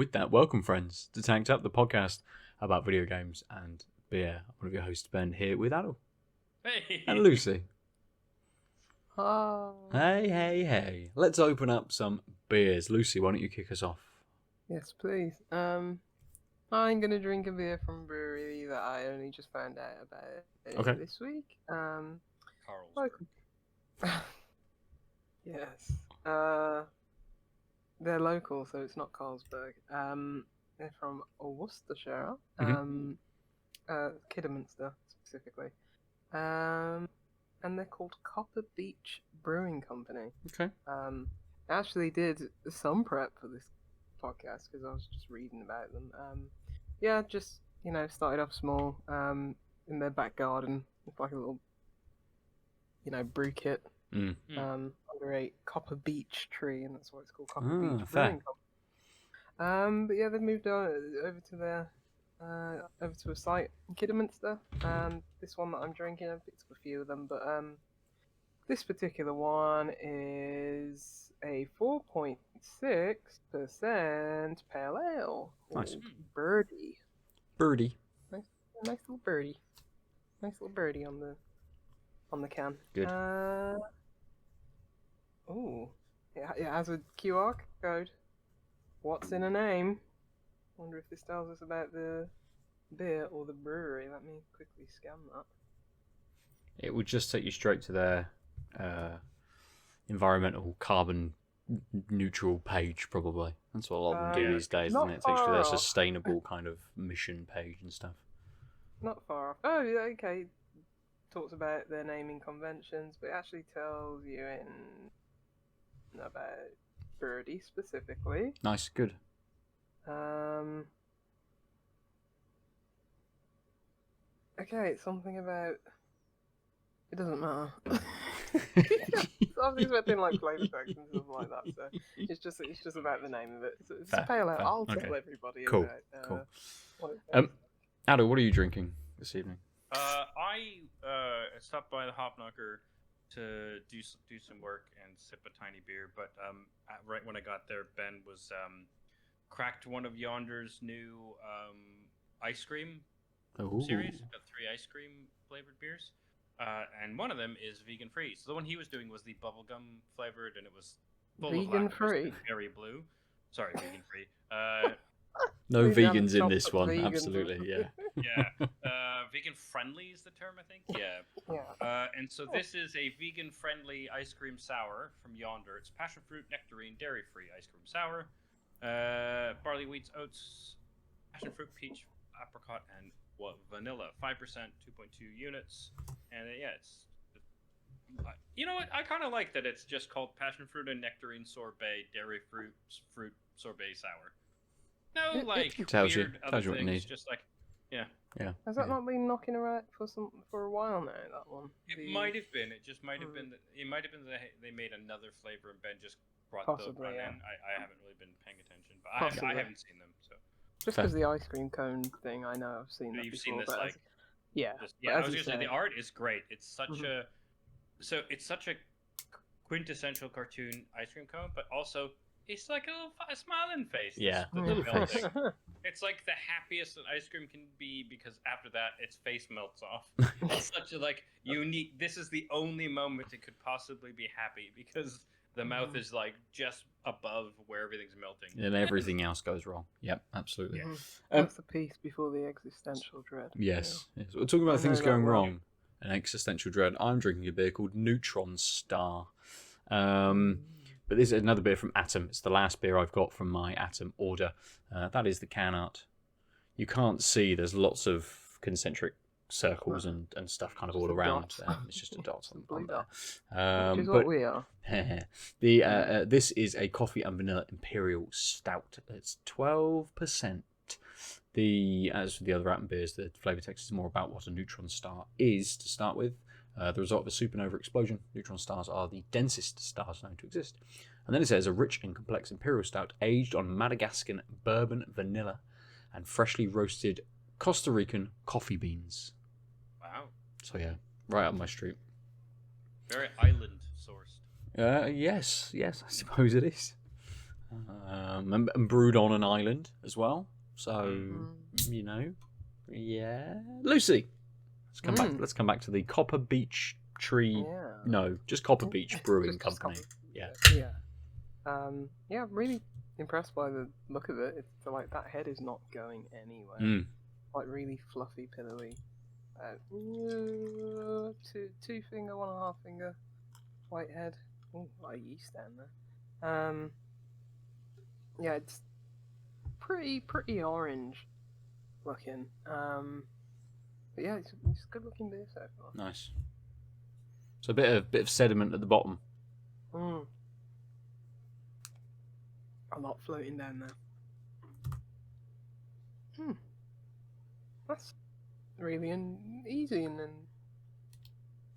with that, welcome friends to Tanked Up, the podcast about video games and beer. I'm one of your hosts, Ben, here with Aadil. Hey! And Lucy. Hi. Hey. Let's open up some beers. Lucy, why don't you kick us off? Yes, please. I'm gonna drink a beer from a brewery that I only just found out about this week. Carlsberg. Yes. They're local, so it's not Carlsberg. They're from Worcestershire. Kidderminster specifically. And they're called Copperbeach Brewing Company. Okay. I actually did some prep for this podcast because I was just reading about them. Just started off small in their back garden with like a little brew kit under a copper beech tree, and that's why it's called Copper Beach Brewing Company. But yeah, they've moved over to a site in Kidderminster. This one that I'm drinking, I've picked up a few of them, but this particular one is a 4.6% pale ale. Nice. Birdie. Nice little birdie. Nice little birdie on the can. Good. It has a QR code. What's in a name? Wonder if this tells us about the beer or the brewery. Let me quickly scan that. It would just take you straight to their environmental carbon neutral page, probably. That's what a lot of them do these days, isn't it? It takes you to their sustainable kind of mission page and stuff. Not far off. Oh, yeah, okay. Talks about their naming conventions, but it actually tells you about Birdie specifically. Nice, good. Okay, something about... It doesn't matter. I was expecting like flavor text and stuff like that, so it's just about the name of it. So it's a pale ale. I'll tell everybody cool. about what it is. Aadil, what are you drinking this evening? I stopped by the Hop Knocker to do some work and sip a tiny beer, but right when I got there, Ben was cracked one of Yonder's new ice cream series. Got 3 ice cream flavored beers. And one of them is vegan free. So the one he was doing was the bubblegum flavored, and it was full vegan of free, very blue. Sorry, vegan free. No Please vegans in this one, vegan. absolutely, yeah. Yeah, vegan friendly is the term, I think. Yeah. And so this is a vegan friendly ice cream sour from Yonder. It's passion fruit, nectarine, dairy free ice cream sour. Barley, wheats, oats, passion fruit, peach, apricot, and vanilla. 5%, 2.2 units. And it's you know what? I kind of like that it's just called passion fruit and nectarine sorbet, dairy fruit sorbet sour. No, like tells weird you other what you things. need. Just like, yeah. Has that not been knocking around for a while now? That one. It might have been. It just might have been. It might have been that they made another flavor and Ben just brought the one in. I haven't really been paying attention, but I haven't seen them. So just because the ice cream cone thing, I know I've seen that you've before. Seen this, like, I was gonna say the art is great. It's such it's such a quintessential cartoon ice cream cone, but also it's like a smiling face. Yeah, a little face. It's like the happiest that ice cream can be because after that, its face melts off. It's such a unique. This is the only moment it could possibly be happy because the mouth is like just above where everything's melting, and everything else goes wrong. Yep, absolutely. Yeah. That's the piece before the existential dread. Yes. We're talking about things going wrong and existential dread. I'm drinking a beer called Neutron Star. But this is another beer from Atom. It's the last beer I've got from my Atom order. That is the can art. You can't see. There's lots of concentric circles and stuff kind of all around. It's just a dot on there. Which is what we are. This is a coffee and vanilla imperial stout. It's 12%. As for the other Atom beers, the flavour text is more about what a neutron star is to start with. The result of a supernova explosion. Neutron stars are the densest stars known to exist. And then it says a rich and complex imperial stout aged on Madagascan bourbon vanilla and freshly roasted Costa Rican coffee beans. Wow. So yeah, right up my street. Very island sourced. Yes, I suppose it is. and brewed on an island as well. So yeah. Lucy, let's come back. Let's come back to the Copperbeach Tree. Yeah. No, just Copperbeach Brewing Company. Yeah. Yeah, really impressed by the look of it. It's like that head is not going anywhere. Like really fluffy, pillowy. Two finger, 1.5 finger, white head. Ooh, a lot of yeast down there. Yeah, it's pretty orange looking. But yeah, it's a good looking beer so far. Nice. So a bit of sediment at the bottom. A lot floating down there. That's really easy and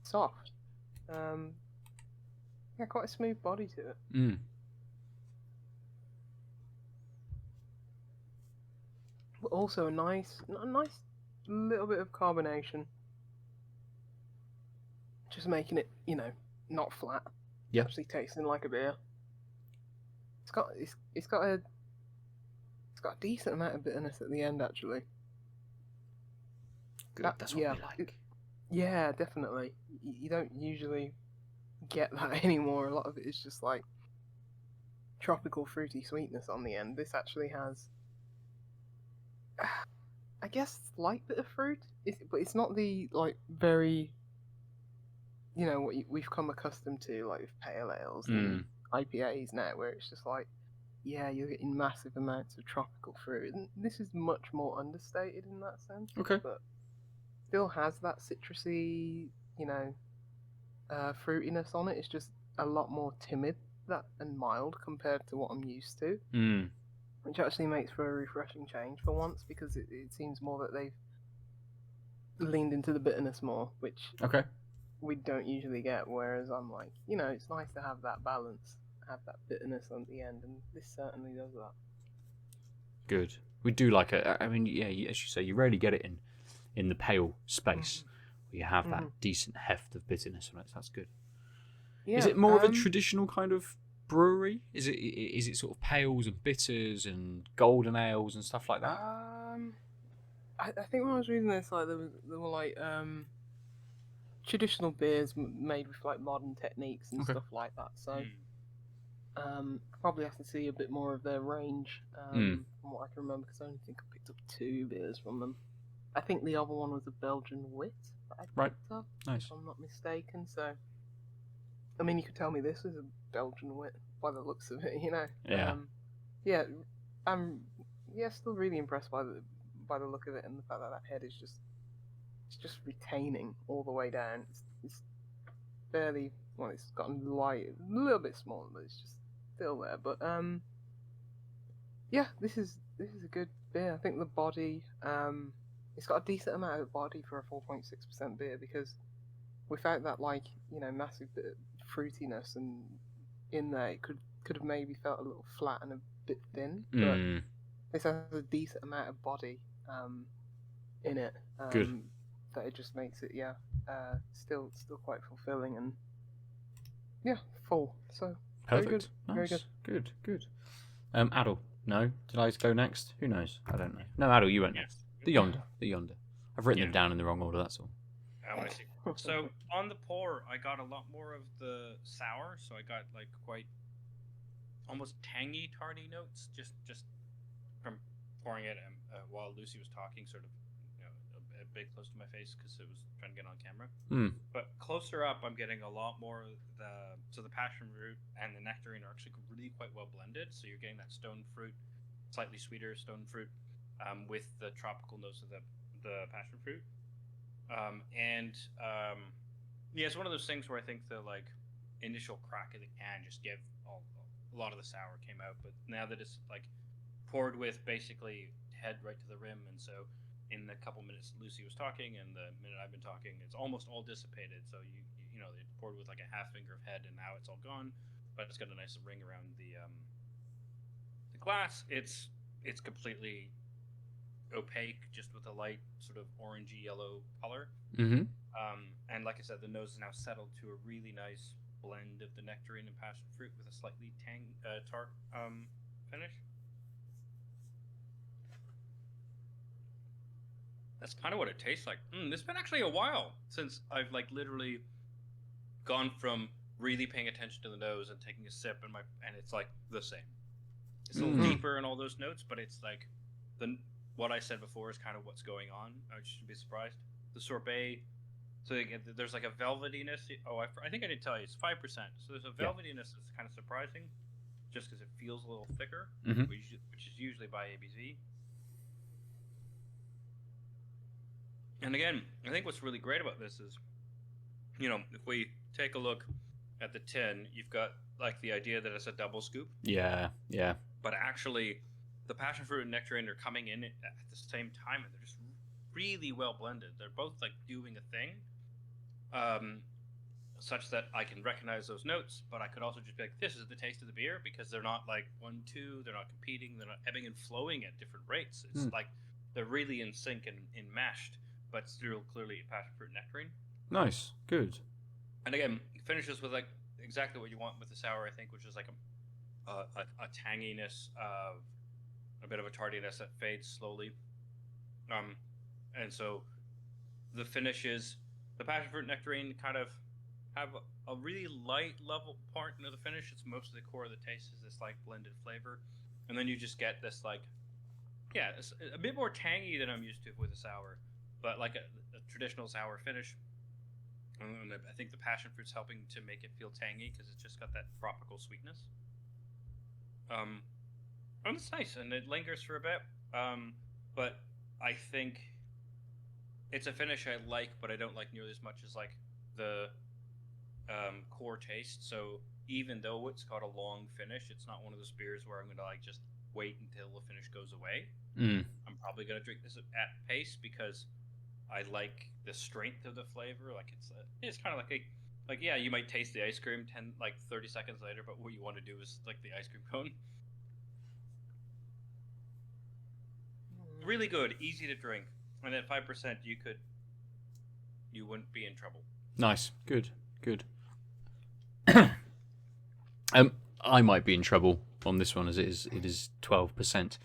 soft. Yeah, quite a smooth body to it. But also a nice little bit of carbonation. Just making it, not flat. Yeah. Actually tasting like a beer. It's got a decent amount of bitterness at the end, actually. Good. That's what we like. Yeah, definitely. You don't usually get that anymore. A lot of it is just like tropical fruity sweetness on the end. This actually has, I guess, light bit of fruit, but it's not the like very, what we've come accustomed to, like with pale ales and IPAs now, where it's just like, yeah, you're getting massive amounts of tropical fruit. And this is much more understated in that sense. Okay. But still has that citrusy, fruitiness on it. It's just a lot more timid and mild compared to what I'm used to. Which actually makes for a refreshing change for once, because it seems more that they've leaned into the bitterness more, which we don't usually get. Whereas I'm like, it's nice to have that balance, have that bitterness on the end, and this certainly does that. Good. We do like it. I mean, yeah, as you say, you rarely get it in the pale space where you have that decent heft of bitterness on it. So that's good. Yeah, is it more of a traditional kind of brewery? Is it sort of pales and bitters and golden ales and stuff like that? I think when I was reading this, like there were like traditional beers made with like modern techniques and stuff like that. So probably have to see a bit more of their range from what I can remember, because I only think I picked up 2 beers from them. I think the other one was a Belgian wit that I picked up, nice. if I'm not mistaken. So, I mean, you could tell me this is a Belgian wit by the looks of it, Yeah. I'm still really impressed by the look of it, and the fact that head is just retaining all the way down. It's barely, well, it's gotten light, a little bit smaller, but it's just still there. But yeah, this is a good beer. I think the body, it's got a decent amount of body for a 4.6% beer, because without that, like, massive bit of fruitiness and in there, it could have maybe felt a little flat and a bit thin. But this has a decent amount of body in it. Good. That it just makes it, still quite fulfilling and full. So perfect. Very good. Nice. Very good. Good. Aadil. No, did I go next? Who knows? I don't know. No, Aadil, you went next. The Yonder. I've written them down in the wrong order. That's all. Oh, I see. So on the pour, I got a lot more of the sour. So I got like quite almost tangy, tarty notes just from pouring it while Lucy was talking, sort of a bit close to my face because it was trying to get on camera. But closer up, I'm getting a lot more of the passion fruit and the nectarine are actually really quite well blended. So you're getting that stone fruit, slightly sweeter stone fruit, with the tropical notes of the passion fruit. It's one of those things where I think the like initial crack of the can just gave a lot of the sour came out, but now that it's like poured with basically head right to the rim, and so in the couple minutes Lucy was talking and the minute I've been talking, it's almost all dissipated. So you know, it poured with like a half finger of head, and now it's all gone, but it's got a nice ring around the glass. It's completely opaque, just with a light sort of orangey yellow color. And like I said, the nose is now settled to a really nice blend of the nectarine and passion fruit with a slightly tart finish. That's kind of what it tastes like. It's been actually a while since I've like literally gone from really paying attention to the nose and taking a sip, and it's like the same. It's a little deeper in all those notes, but it's like what I said before is kind of what's going on. I shouldn't be surprised. The sorbet, so there's like a velvetyness. Oh, I think I did tell you it's 5%. So there's a velvetyness that's kind of surprising, just because it feels a little thicker, which is usually by ABV. And again, I think what's really great about this is, if we take a look at the tin, you've got like the idea that it's a double scoop. Yeah. But actually, the passion fruit and nectarine are coming in at the same time, and they're just really well blended. They're both like doing a thing, such that I can recognize those notes, but I could also just be like, this is the taste of the beer, because they're not like 1-2, they're not competing, they're not ebbing and flowing at different rates. It's like they're really in sync and enmeshed, but still clearly passion fruit and nectarine. Nice, good. And again, it finishes with like exactly what you want with the sour, I think, which is like a tanginess, a bit of a tardiness that fades slowly. And so the finishes, the passion fruit and nectarine kind of have a really light level part into the finish. It's most of the core of the taste is this like blended flavor, and then you just get this like, it's a bit more tangy than I'm used to with a sour, but like a traditional sour finish. And I think the passion fruit's helping to make it feel tangy because it's just got that tropical sweetness. And it's nice, and it lingers for a bit. But I think it's a finish I like, but I don't like nearly as much as like the core taste. So even though it's got a long finish, it's not one of those beers where I'm gonna like just wait until the finish goes away. I'm probably gonna drink this at pace because I like the strength of the flavor. Like it's kind of like you might taste the ice cream 30 seconds later, but what you want to do is like the ice cream cone. Really good, easy to drink, and at 5%, you wouldn't be in trouble. Nice, good. I might be in trouble on this one as it is 12%.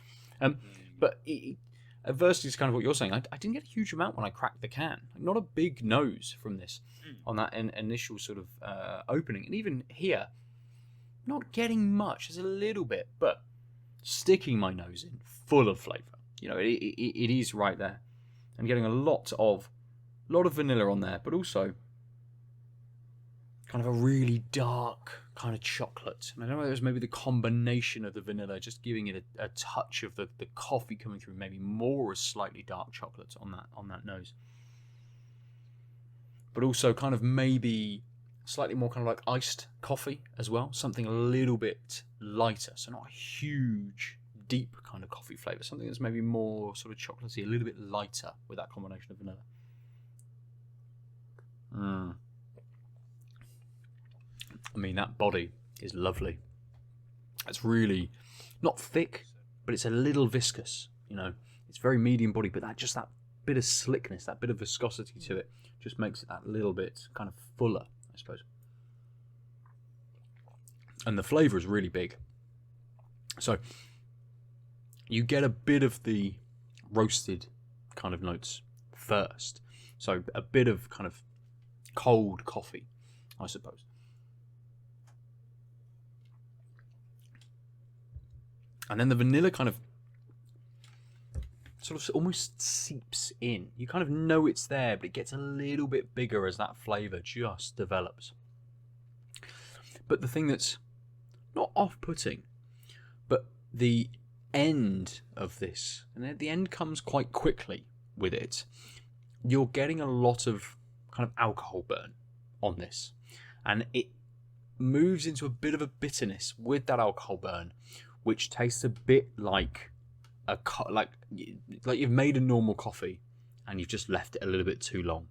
But adversely to kind of what you're saying, I didn't get a huge amount when I cracked the can. Not a big nose from this on that initial sort of opening, and even here, not getting much. There's a little bit, but sticking my nose in, full of flavour. It is right there. I'm getting a lot of vanilla on there, but also kind of a really dark kind of chocolate. And I don't know if it was maybe the combination of the vanilla just giving it a touch of the coffee coming through, maybe more a slightly dark chocolate on that nose. But also kind of maybe slightly more kind of like iced coffee as well, something a little bit lighter, so not a huge deep kind of coffee flavour, something that's maybe more sort of chocolatey, a little bit lighter with that combination of vanilla. I mean, that body is lovely. It's really not thick, but it's a little viscous. It's very medium body, but that bit of slickness, that bit of viscosity to it, just makes it that little bit kind of fuller, I suppose. And the flavour is really big. So you get a bit of the roasted kind of notes first. So a bit of kind of cold coffee, I suppose. And then the vanilla kind of sort of almost seeps in. You kind of know it's there, but it gets a little bit bigger as that flavour just develops. But the thing that's not off-putting, but the end of this, and the end comes quite quickly with it, you're getting a lot of kind of alcohol burn on this, and it moves into a bit of a bitterness with that alcohol burn, which tastes a bit like like you've made a normal coffee and you've just left it a little bit too long,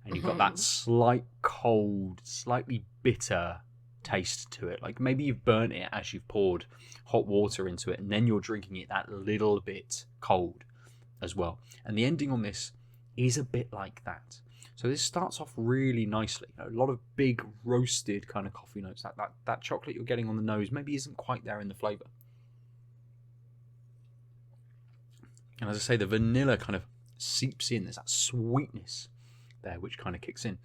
and you've got that slight cold, slightly bitter taste to it. Like maybe you've burnt it as you've poured hot water into it, and then you're drinking it that little bit cold as well. And the ending on this is a bit like that. So this starts off really nicely. A lot of big roasted kind of coffee notes. That chocolate you're getting on the nose maybe isn't quite there in the flavour. And as I say, the vanilla kind of seeps in. There's that sweetness there which kind of kicks in.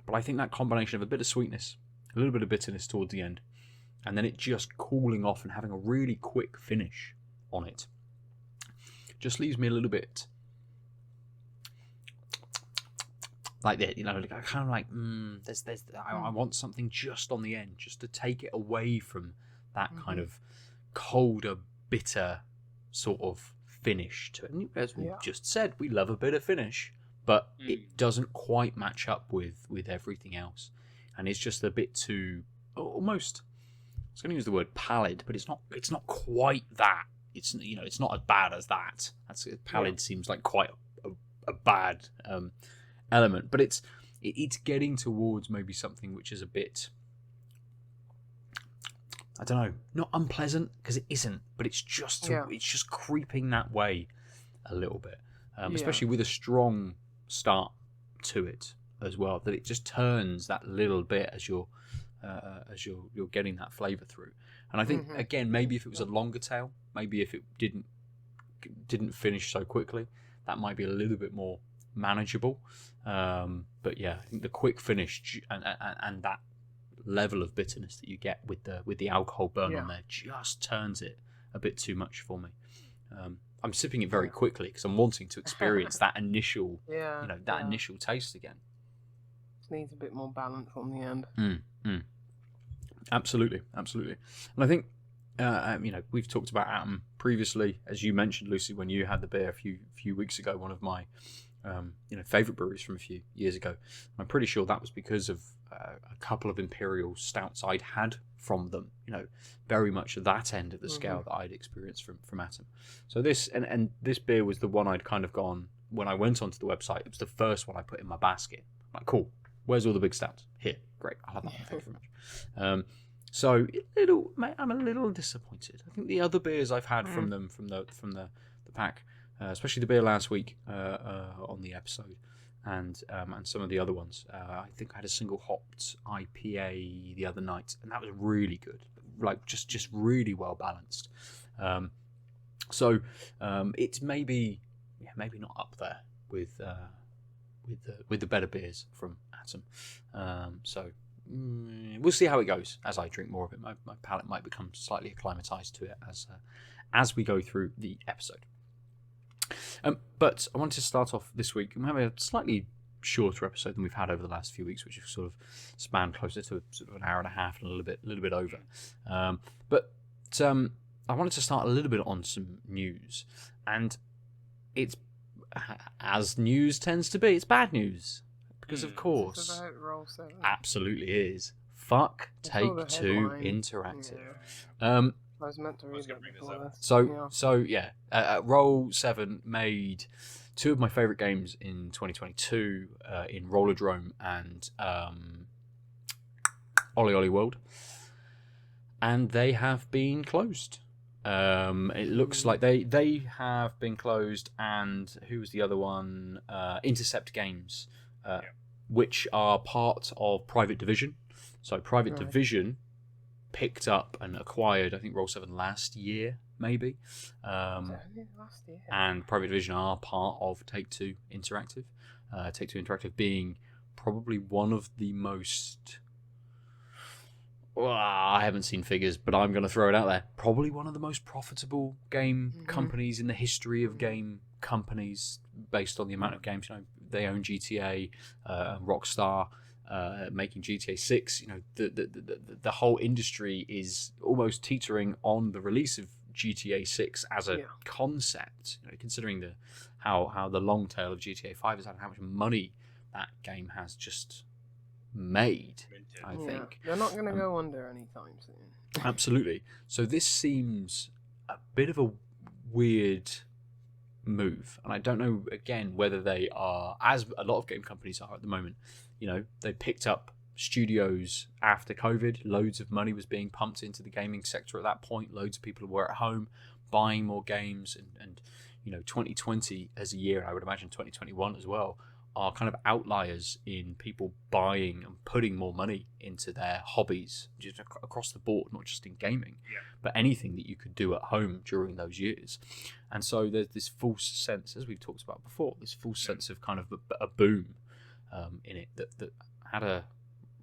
But I think that combination of a bit of sweetness, a little bit of bitterness towards the end, and then it just cooling off and having a really quick finish on it, just leaves me a little bit like that, you know, kind of like, I want something just on the end, just to take it away from that kind of colder, bitter sort of finish to it. And as we just said, we love a bit of finish, but it doesn't quite match up with everything else, and it's just a bit too almost. I was going to use the word pallid, but it's not quite that. It's, you know, it's not as bad as that. Pallid seems like quite a bad element, but it's getting towards maybe something which is a bit, I don't know, not unpleasant, because it isn't, but it's just creeping that way a little bit, especially with a strong start to it as well, that it just turns that little bit as you're getting that flavour through. And I think again, maybe if it was a longer tail, maybe if it didn't finish so quickly, that might be a little bit more manageable. But yeah, I think the quick finish and that level of bitterness that you get with the alcohol burn on there just turns it a bit too much for me. I'm sipping it very quickly because I'm wanting to experience that initial, initial taste again. Just needs a bit more balance on the end. Absolutely. And I think, we've talked about Atom previously, as you mentioned, Lucy, when you had the beer a few weeks ago. One of my, favourite breweries from a few years ago. I'm pretty sure that was because of a couple of imperial stouts I'd had from them. Very much at that end of the scale that I'd experienced from Atom. So this and this beer was the one I'd kind of gone when I went onto the website. It was the first one I put in my basket. I'm like, cool. Where's all the big stouts? Here, great. I'll have that one. Thank you very much. So I'm a little disappointed. I think the other beers I've had from them, from the pack, especially the beer last week on the episode, and some of the other ones. I think I had a single hopped IPA the other night, and that was really good. Like just really well balanced. So it's maybe not up there with the better beers from Atom. So we'll see how it goes as I drink more of it. My palate might become slightly acclimatized to it as we go through the episode. But I wanted to start off this week. I'm having a slightly shorter episode than we've had over the last few weeks, which have sort of spanned closer to sort of an hour and a half and a little bit over. But I wanted to start a little bit on some news, and it's, as news tends to be, it's bad news. Because of course, it's about Roll 7. Absolutely is. Fuck Take-Two Interactive. Yeah. I was meant to read that before this. Roll 7 made two of my favourite games in 2022 in Rollerdrome and Ollie Ollie World, and they have been closed. It looks like they have been closed, and who was the other one? Intercept Games, which are part of Private Division. So Private Division picked up and acquired, I think, Roll 7 last year, maybe. Last year. And Private Division are part of Take-Two Interactive. Take-Two Interactive being probably one of the most... Well, I haven't seen figures, but I'm going to throw it out there. Probably one of the most profitable game companies in the history of game companies, based on the amount of games. They own GTA, Rockstar, making GTA 6. The whole industry is almost teetering on the release of GTA 6 as a concept. Considering how the long tail of GTA 5 is, and how much money that game has just made. I think they're not going to go under anytime soon. Absolutely. So this seems a bit of a weird move, and I don't know again whether they are, as a lot of game companies are at the moment. They picked up studios after COVID. Loads of money was being pumped into the gaming sector at that point. Loads of people were at home buying more games, and 2020 as a year, and I would imagine 2021 as well, are kind of outliers in people buying and putting more money into their hobbies, just across the board, not just in gaming, but anything that you could do at home during those years. And so there's this false sense, as we've talked about before, this false sense of kind of a boom in it that had a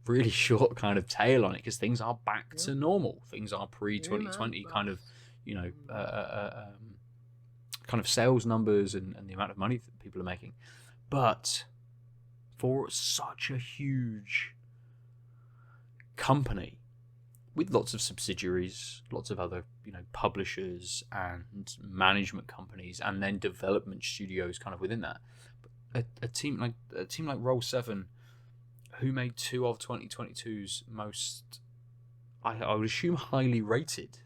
really short kind of tail on it, because things are back to normal. Things are pre-2020 kind of, kind of sales numbers and the amount of money that people are making. But for such a huge company with lots of subsidiaries, lots of other, publishers and management companies, and then development studios kind of within that, a team like Roll7, who made two of 2022's most, I would assume, highly rated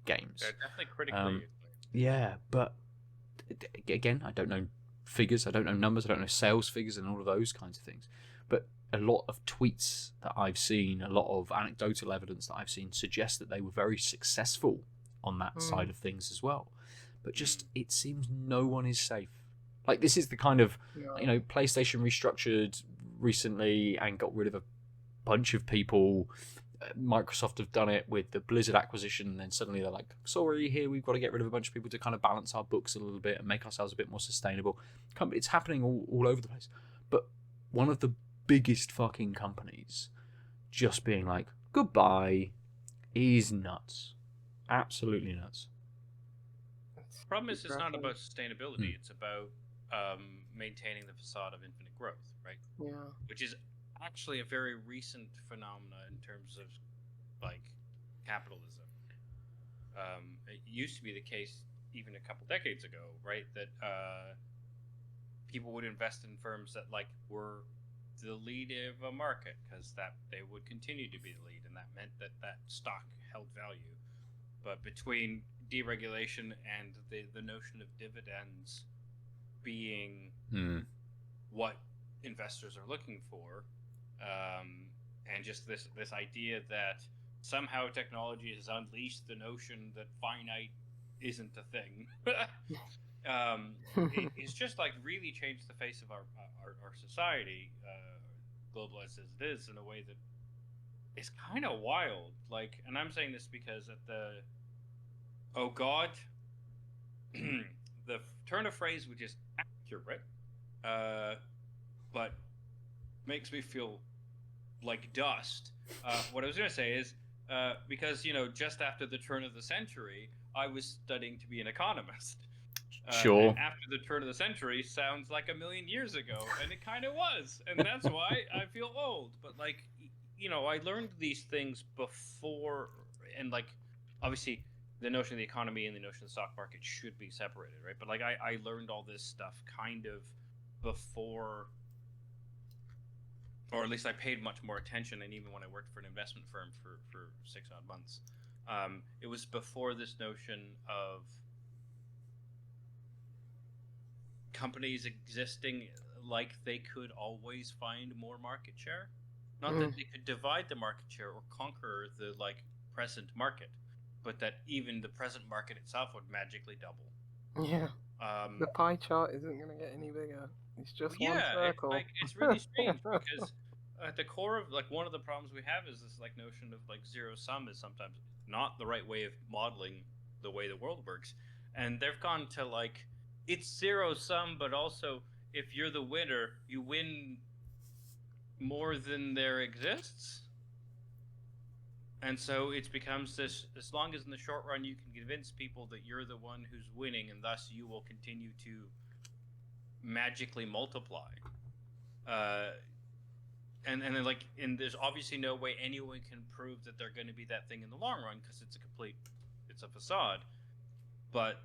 games. They're definitely critically. Yeah, but again, I don't know figures, I don't know numbers, I don't know sales figures and all of those kinds of things. But a lot of tweets that I've seen, a lot of anecdotal evidence that I've seen suggests that they were very successful on that side of things as well. But just, it seems no one is safe. Like, this is the kind of, PlayStation restructured recently and got rid of a bunch of people. Microsoft have done it with the Blizzard acquisition, and then suddenly they're like, sorry, here we've got to get rid of a bunch of people to kind of balance our books a little bit and make ourselves a bit more sustainable. It's happening all over the place. But one of the biggest fucking companies just being like, goodbye, is nuts. Absolutely nuts. The problem is, it's not about sustainability, it's about maintaining the facade of infinite growth, right? Yeah. Which is actually a very recent phenomena in terms of like capitalism. It used to be the case even a couple decades ago, right? That people would invest in firms that like were the lead of a market, because that they would continue to be the lead, and that meant that stock held value. But between deregulation and the notion of dividends being what investors are looking for, and just this idea that somehow technology has unleashed the notion that finite isn't a thing. It's just like really changed the face of our society, globalized as it is, in a way that is kind of wild. Like, and I'm saying this because at the the turn of phrase, which is accurate, but makes me feel like dust. What I was going to say is, because, just after the turn of the century, I was studying to be an economist. Sure. And after the turn of the century sounds like a million years ago, and it kind of was. And that's why I feel old. But, like, I learned these things before, and, like, obviously the notion of the economy and the notion of the stock market should be separated, right? But, like, I learned all this stuff kind of before, or at least I paid much more attention. And even when I worked for an investment firm for 6 odd months, it was before this notion of companies existing like they could always find more market share. Not that they could divide the market share or conquer the present market, but that even the present market itself would magically double. Yeah. The pie chart isn't going to get any bigger. It's just one circle. It's really strange because at the core of one of the problems we have is this notion of zero sum is sometimes not the right way of modeling the way the world works, and they've gone to it's zero sum, but also if you're the winner, you win more than there exists. And so it becomes this, as long as in the short run you can convince people that you're the one who's winning, and thus you will continue to magically multiply. And then and there's obviously no way anyone can prove that they're going to be that thing in the long run, because it's a facade. But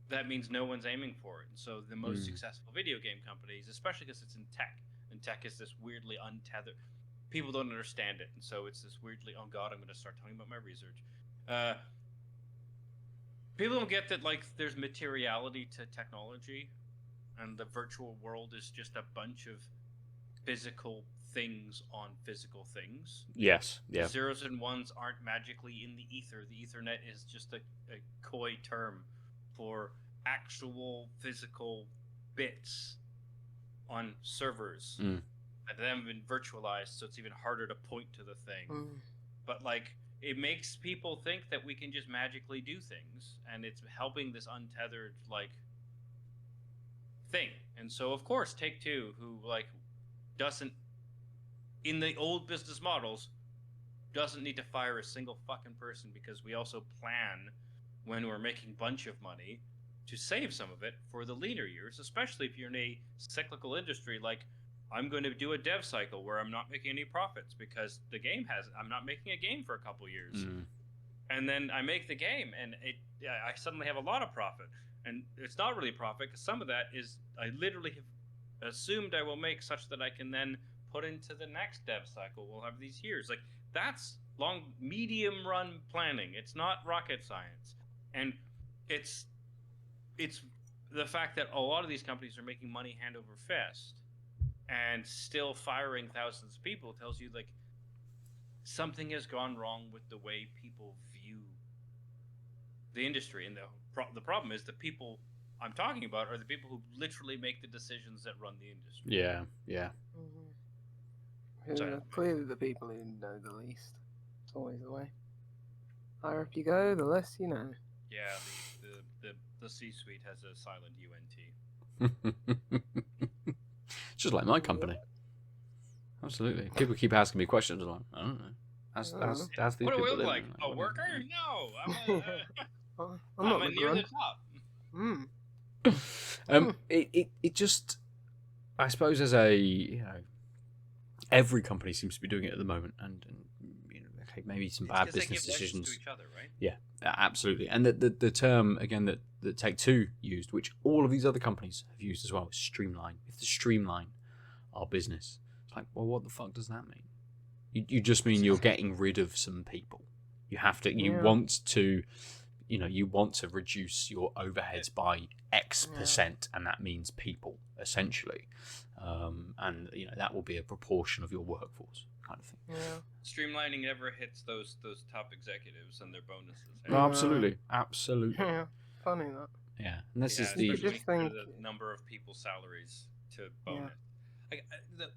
that means no one's aiming for it. And so the most successful video game companies, especially because it's in tech, and tech is this weirdly untethered, people don't understand it, and so it's this weirdly, oh god, I'm going to start talking about my research. People don't get that there's materiality to technology, and the virtual world is just a bunch of physical things on physical things. Yes, yeah. Zeros and ones aren't magically in the ether. The Ethernet is just a coy term for actual physical bits on servers that then have been virtualized, so it's even harder to point to the thing. But like, it makes people think that we can just magically do things, and it's helping this untethered like thing. And so of course Take-Two, who like doesn't, in the old business models, doesn't need to fire a single fucking person, because we also plan, when we're making a bunch of money, to save some of it for the leaner years, especially if you're in a cyclical industry. Like, I'm going to do a dev cycle where I'm not making any profits because I'm not making a game for a couple years. And then I make the game, and I suddenly have a lot of profit. And it's not really profit, because some of that is I literally have assumed I will make such that I can then put into the next dev cycle. We'll have these years. Like, that's medium run planning. It's not rocket science. And it's the fact that a lot of these companies are making money hand over fist and still firing thousands of people tells you like something has gone wrong with the way people view the industry. And the problem is the people I'm talking about are the people who literally make the decisions that run the industry. Yeah. Clearly the people who know the least. It's always the way. Higher up you go, the less you know. Yeah, the C-suite has a silent UNT. Just like my company. Absolutely. People keep asking me questions. I'm like, I don't know. Ask these what do people. we look like? A worker? No, I'm a near the top. It just, I suppose, as a every company seems to be doing it at the moment, and okay, maybe some bad business decisions. To each other, right? Yeah, absolutely. And the term again that Take-Two used, which all of these other companies have used as well, is streamline. We have to streamline our business. It's like, well, what the fuck does that mean? You just mean you're getting rid of some people. You have to. You want to. You want to reduce your overheads by X%, and that means people, essentially. And that will be a proportion of your workforce, kind of thing. Yeah. Streamlining never hits those top executives and their bonuses. No, absolutely. Yeah, funny that. Yeah, and this is the number of people's salaries to bonus. Yeah.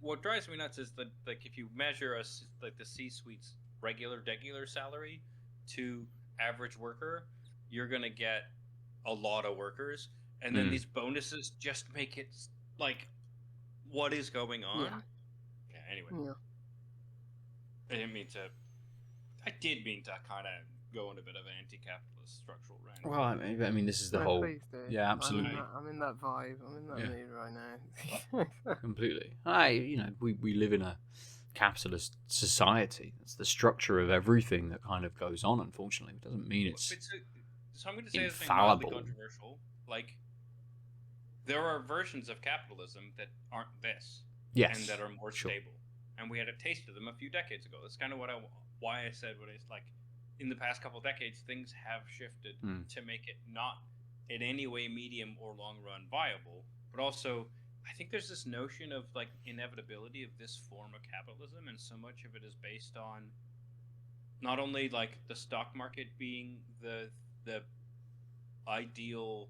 What drives me nuts is that, like, if you measure the C-suite's regular salary to average worker, you're gonna get a lot of workers, and then these bonuses just make it like, what is going on? Yeah. Anyway, I did mean to kind of go in a bit of an anti-capitalist structural rant. Well, I mean, this is the whole. Yeah, absolutely. I'm in that vibe. I'm in that mood right now. Completely. We live in a capitalist society. That's the structure of everything that kind of goes on. Unfortunately, it doesn't mean it's. So I'm going to say something infallible. Mildly controversial. Like, there are versions of capitalism that aren't this, and that are more stable. And we had a taste of them a few decades ago. That's kind of why I said what it's like. In the past couple of decades, things have shifted to make it not in any way medium or long run viable. But also, I think there's this notion of like inevitability of this form of capitalism, and so much of it is based on not only like the stock market being the ideal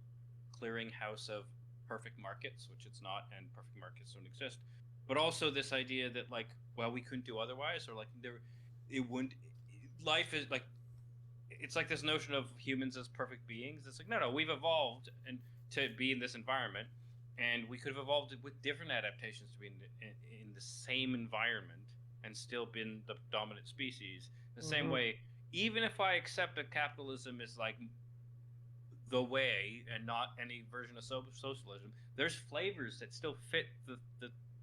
clearinghouse of perfect markets, which it's not, and perfect markets don't exist, but also this idea that like, well, we couldn't do otherwise, or like life is like, it's like this notion of humans as perfect beings. It's like, no, we've evolved and to be in this environment, and we could have evolved with different adaptations to be in the same environment and still been the dominant species. The same way, even if I accept that capitalism is like the way and not any version of socialism, there's flavors that still fit the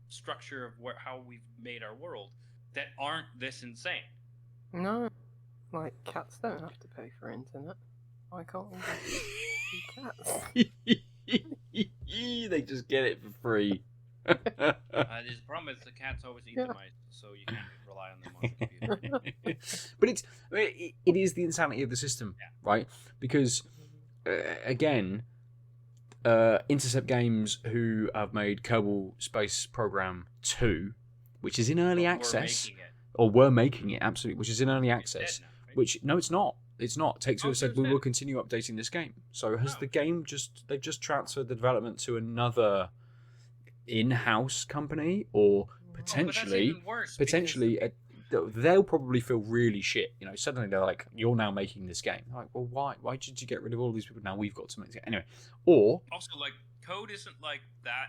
structure of how we've made our world that aren't this insane. No, like cats don't have to pay for internet. Why can't we just be cats? They just get it for free. The problem is the cats always eat the mice, so you can't rely on them on the computer. But it is the insanity of the system, right? Because again, Intercept Games, who have made Kerbal Space Program 2, which is in early access, were making it, absolutely, which is in early access. Now, right? Which no, it's not. It's not. Take-Two has said we will continue updating this game. So has the game they've just transferred the development to another in-house company, or but that's potentially even worse, they'll probably feel really shit. Suddenly they're like, "You're now making this game." They're like, well, why? Why did you get rid of all these people? Now we've got to make it anyway. Or also, like, code isn't like that,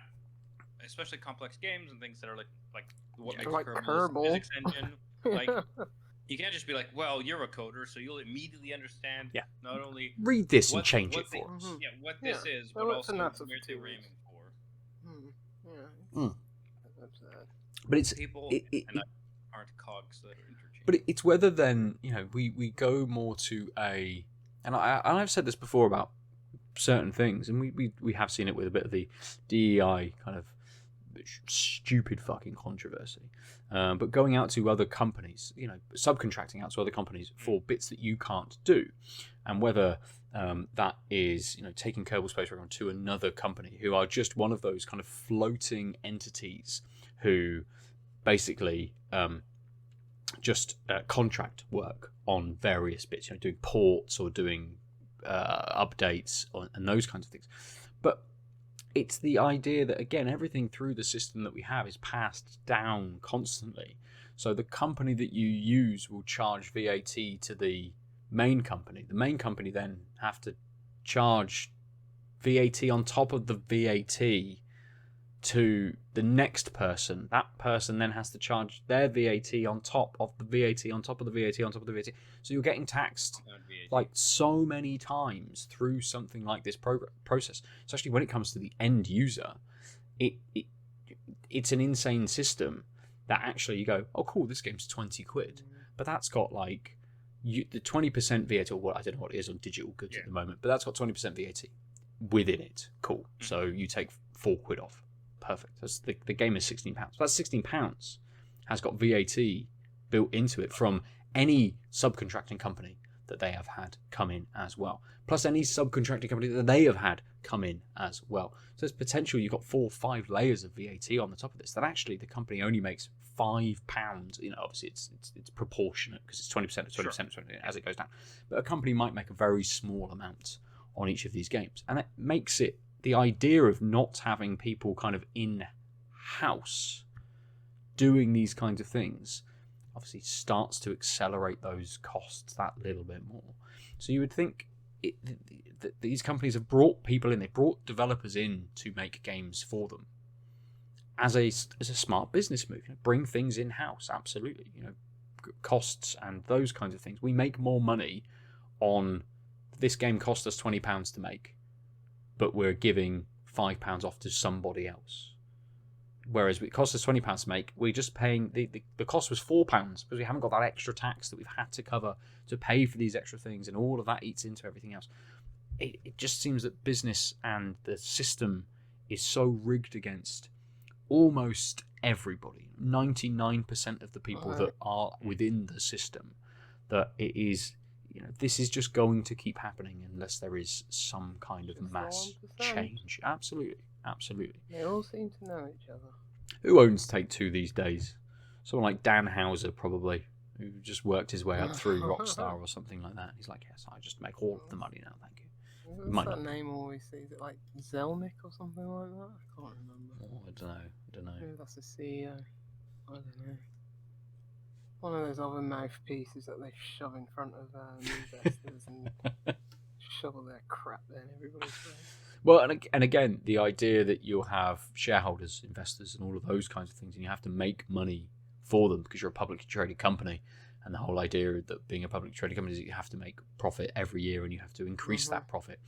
especially complex games and things that are like what makes Kerbal physics engine. Like, you can't just be like, "Well, you're a coder, so you'll immediately understand not only read this and change it for us." Yeah, what this is, but also where they were aiming for. That's sad. But it's people aren't cogs that are interchangeable. But it's whether then we go more to and I've said this before about certain things, and we have seen it with a bit of the DEI kind of stupid fucking controversy, but going out to other companies, subcontracting out to other companies for bits that you can't do, and whether that is taking Kerbal Space Program to another company who are just one of those kind of floating entities who basically just contract work on various bits, doing ports or doing updates and those kinds of things. But it's the idea that, again, everything through the system that we have is passed down constantly. So the company that you use will charge VAT to the main company. The main company then have to charge VAT on top of the VAT to the next person. That person then has to charge their VAT on top of the VAT on top of the VAT on top of the VAT. So you're getting taxed like so many times through something like this process. Especially when it comes to the end user, it's an insane system that actually you go, oh cool, this game's 20 quid, but that's got like the 20% VAT, or I don't know what it is on digital goods at the moment, but that's got 20% VAT within it. Cool. So you take 4 quid off. Perfect. That's the game is £16. That £16 has got VAT built into it from any subcontracting company that they have had come in as well, plus any subcontracting company that they have had come in as well. So there's potential you've got 4 or 5 layers of VAT on the top of this, that actually the company only makes £5. Obviously it's proportionate because it's 20% of 20% as it goes down, but a company might make a very small amount on each of these games, and it makes it the idea of not having people kind of in-house doing these kinds of things obviously starts to accelerate those costs that little bit more. So you would think that these companies have brought people in, they've brought developers in to make games for them as a smart business move. Bring things in-house, absolutely. Costs and those kinds of things. We make more money on this game cost us £20 to make, but we're giving £5 off to somebody else. Whereas it cost us £20 to make, we're just paying the cost was £4 because we haven't got that extra tax that we've had to cover to pay for these extra things, and all of that eats into everything else. It just seems that business and the system is so rigged against almost everybody, 99% of the people that are within the system, that it is. This is just going to keep happening unless there is some kind of mass change. Absolutely. They all seem to know each other. Who owns Take-Two these days? Someone like Dan Houser, probably, who just worked his way up through Rockstar or something like that. He's like, yes, I just make all of the money now, thank you. What's that name always say? Is it like Zelnick or something like that? I can't remember. Oh, I don't know. Maybe that's the CEO. I don't know. One of those other mouthpieces that they shove in front of investors and shovel their crap in everybody's face. Well, and again, the idea that you'll have shareholders, investors, and all of those kinds of things, and you have to make money for them because you're a publicly traded company. And the whole idea that being a publicly traded company is that you have to make profit every year, and you have to increase that profit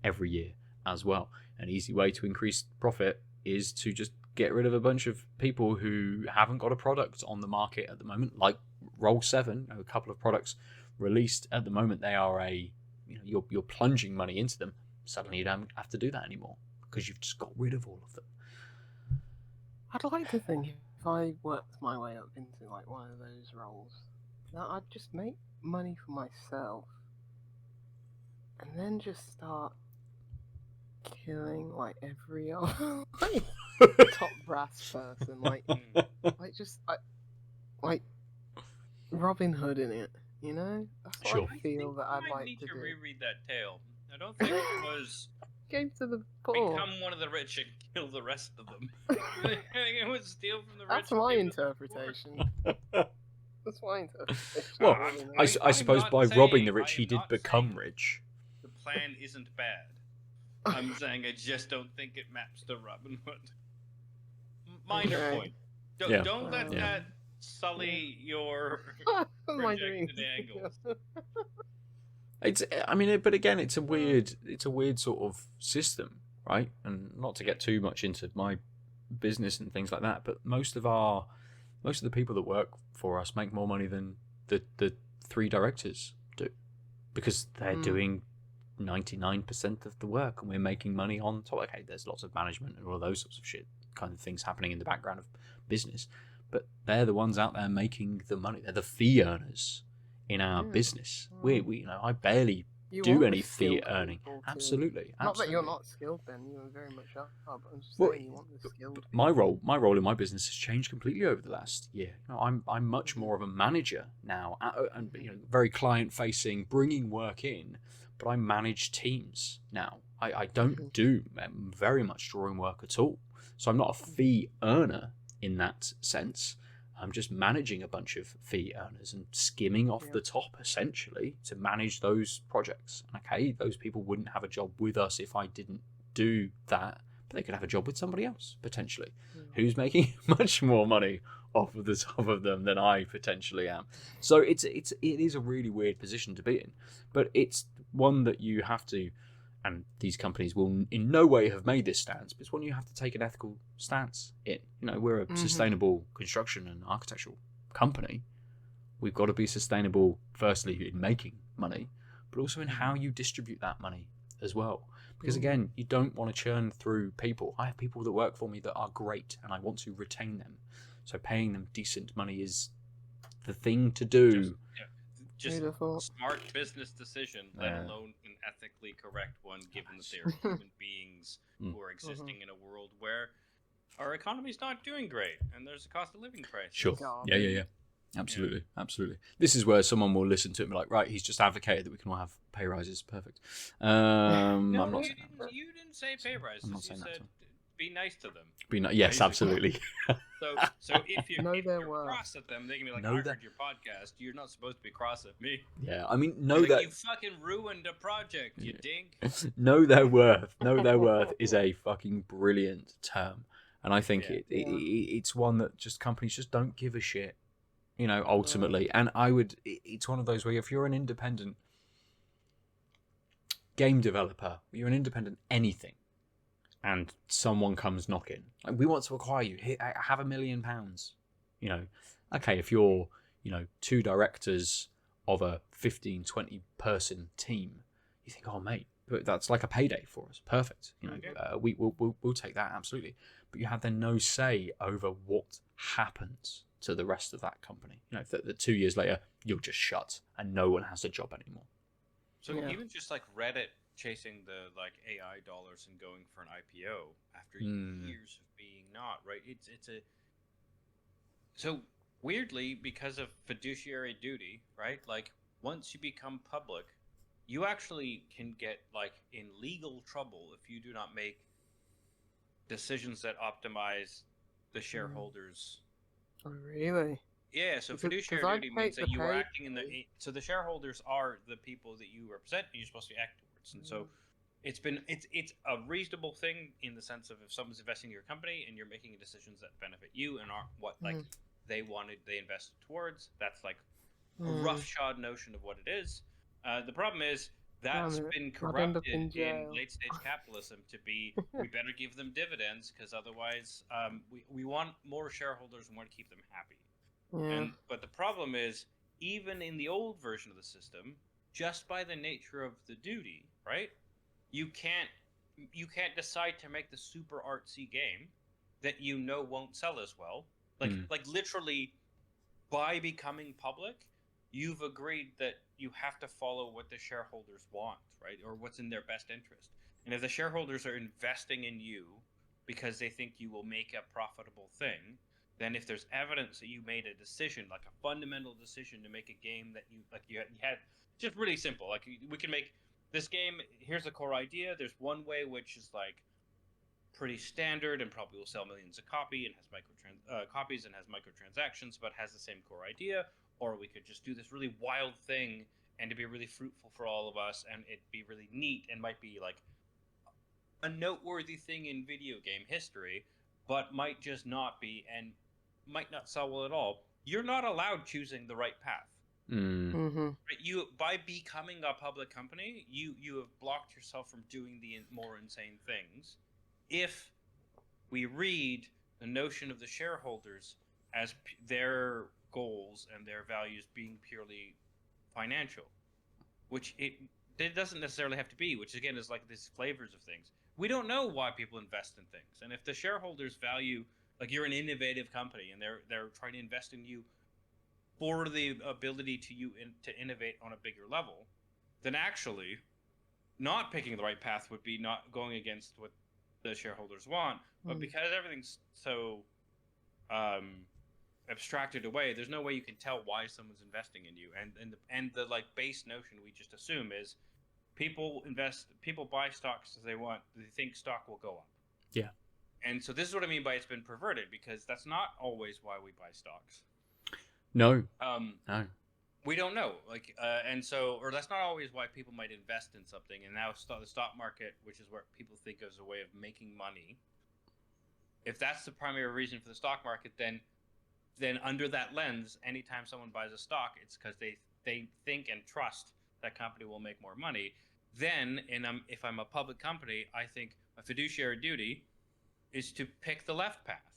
every year as well. An easy way to increase profit is to just get rid of a bunch of people who haven't got a product on the market at the moment, like Roll7, a couple of products released at the moment. They are you're plunging money into them. Suddenly you don't have to do that anymore because you've just got rid of all of them. I'd like to think if I worked my way up into like one of those roles, that I'd just make money for myself and then just start killing like every other top brass person, like Robin Hood in it, That's what I feel that I'd like to do. Reread that tale. I don't think it was gave to the poor. Become one of the rich and kill the rest of them. It would steal from the rich. That's my interpretation. That's my interpretation. Well, I I suppose not by saying- robbing the rich, I he am did not become saying rich. The plan isn't bad. I'm saying I just don't think it maps to Robin Hood. Minor Okay. point. Yeah. Don't let Yeah. that sully your my dream. projected angles. But again, it's a weird sort of system, right? And not to get too much into my business and things like that, but most of the people that work for us make more money than the 3 directors do, because they're doing 99% of the work, and we're making money on top. Okay, there's lots of management and all those sorts of shit kind of things happening in the background of business, but they're the ones out there making the money. They're the fee earners in our business. We I barely do any fee earning. Absolutely. Not that you're not skilled, then you very much are. But I'm just Well, saying you want the skilled. my role in my business has changed completely over the last year. I'm much more of a manager now, and very client facing, bringing work in. But I manage teams now. I don't do very much drawing work at all. So I'm not a fee earner in that sense. I'm just managing a bunch of fee earners and skimming off the top, essentially, to manage those projects. Okay, those people wouldn't have a job with us if I didn't do that, but they could have a job with somebody else, potentially, who's making much more money off of the top of them than I potentially am. So it is a really weird position to be in, but it's one that you have to, and these companies will in no way have made this stance, but it's one you have to take an ethical stance in. We're a sustainable construction and architectural company. We've got to be sustainable, firstly, in making money, but also in how you distribute that money as well. Because again, you don't want to churn through people. I have people that work for me that are great, and I want to retain them. So paying them decent money is the thing to do. Just smart business decision, let alone an ethically correct one, given that they are human beings who are existing in a world where our economy's not doing great and there's a cost of living crisis. Sure. Yeah. Absolutely. This is where someone will listen to it and be like, right, he's just advocated that we can all have pay rises. Perfect. No, I'm not you didn't say pay rises. I'm not You saying that said be nice to them. Yes, absolutely. So if you're cross at them, they can be like, I heard your podcast. You're not supposed to be cross at me. Yeah, that you fucking ruined a project, you dink. Know their worth. Know their worth is a fucking brilliant term, and I think it's one that just companies just don't give a shit. Ultimately, and it's one of those where if you're an independent game developer, you're an independent anything, and someone comes knocking, like, we want to acquire you, here, have £1 million. Okay, if you're 2 directors of a 15-20 person team, you think, oh mate, that's like a payday for us. Perfect. We'll take that, absolutely. But you have then no say over what happens to the rest of that company. That 2 years later you'll just shut and no one has a job anymore. So even just like Reddit chasing the AI dollars and going for an IPO after years of being not right. So weirdly, because of fiduciary duty, right? Like once you become public, you actually can get in legal trouble if you do not make decisions that optimize the shareholders. Oh, really? Yeah, so fiduciary duty means that you are acting in so the shareholders are the people that you represent and you're supposed to act towards. And so it's a reasonable thing in the sense of if someone's investing in your company and you're making decisions that benefit you and aren't what they invested towards, that's a roughshod notion of what it is. The problem is that's been corrupted in late stage capitalism to be we better give them dividends because otherwise we want more shareholders and want to keep them happy. But the problem is, even in the old version of the system, just by the nature of the duty, right? You can't decide to make the super artsy game that won't sell as well. Like literally, by becoming public, you've agreed that you have to follow what the shareholders want, right? Or what's in their best interest. And if the shareholders are investing in you because they think you will make a profitable thing, then if there's evidence that you made a decision, like a fundamental decision to make a game that you had, just really simple. Like we can make this game, here's the core idea. There's one way which is like pretty standard and probably will sell millions of copies and has microtransactions, but has the same core idea. Or we could just do this really wild thing and to be really fruitful for all of us, and it'd be really neat and might be like a noteworthy thing in video game history, but might just not be and might not sell well at all. You're not allowed choosing the right path. You, by becoming a public company, you have blocked yourself from doing the more insane things. If we read the notion of the shareholders as their goals and their values being purely financial, which it doesn't necessarily have to be, which again is like these flavors of things. We don't know why people invest in things, and if the shareholders value, like you're an innovative company and they're trying to invest in you for the ability to innovate on a bigger level, then actually not picking the right path would be not going against what the shareholders want. But because everything's so abstracted away, there's no way you can tell why someone's investing in you. And the like base notion we just assume is people buy stocks as they think stock will go up. Yeah. And so this is what I mean by it's been perverted, because that's not always why we buy stocks. No. No. We don't know, or that's not always why people might invest in something. And now the stock market, which is what people think of as a way of making money, if that's the primary reason for the stock market, then under that lens, anytime someone buys a stock, it's because they think and trust that company will make more money. Then, if I'm a public company, I think my fiduciary duty is to pick the left path.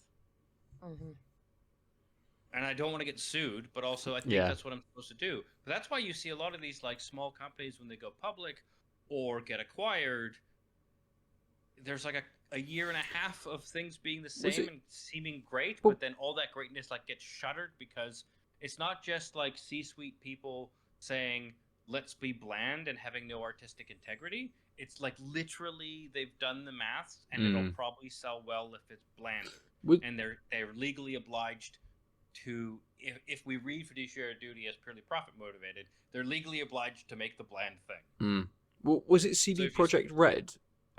And I don't want to get sued, but also I think that's what I'm supposed to do. But that's why you see a lot of these like small companies when they go public or get acquired, there's like a year and a half of things being the same and seeming great, but then all that greatness like gets shuttered because it's not just like C-suite people saying, let's be bland and having no artistic integrity. It's like literally they've done the maths and it'll probably sell well if it's blander. And they're legally obliged to, if we read fiduciary duty as purely profit motivated, they're legally obliged to make the bland thing. Well, was it CD Projekt Red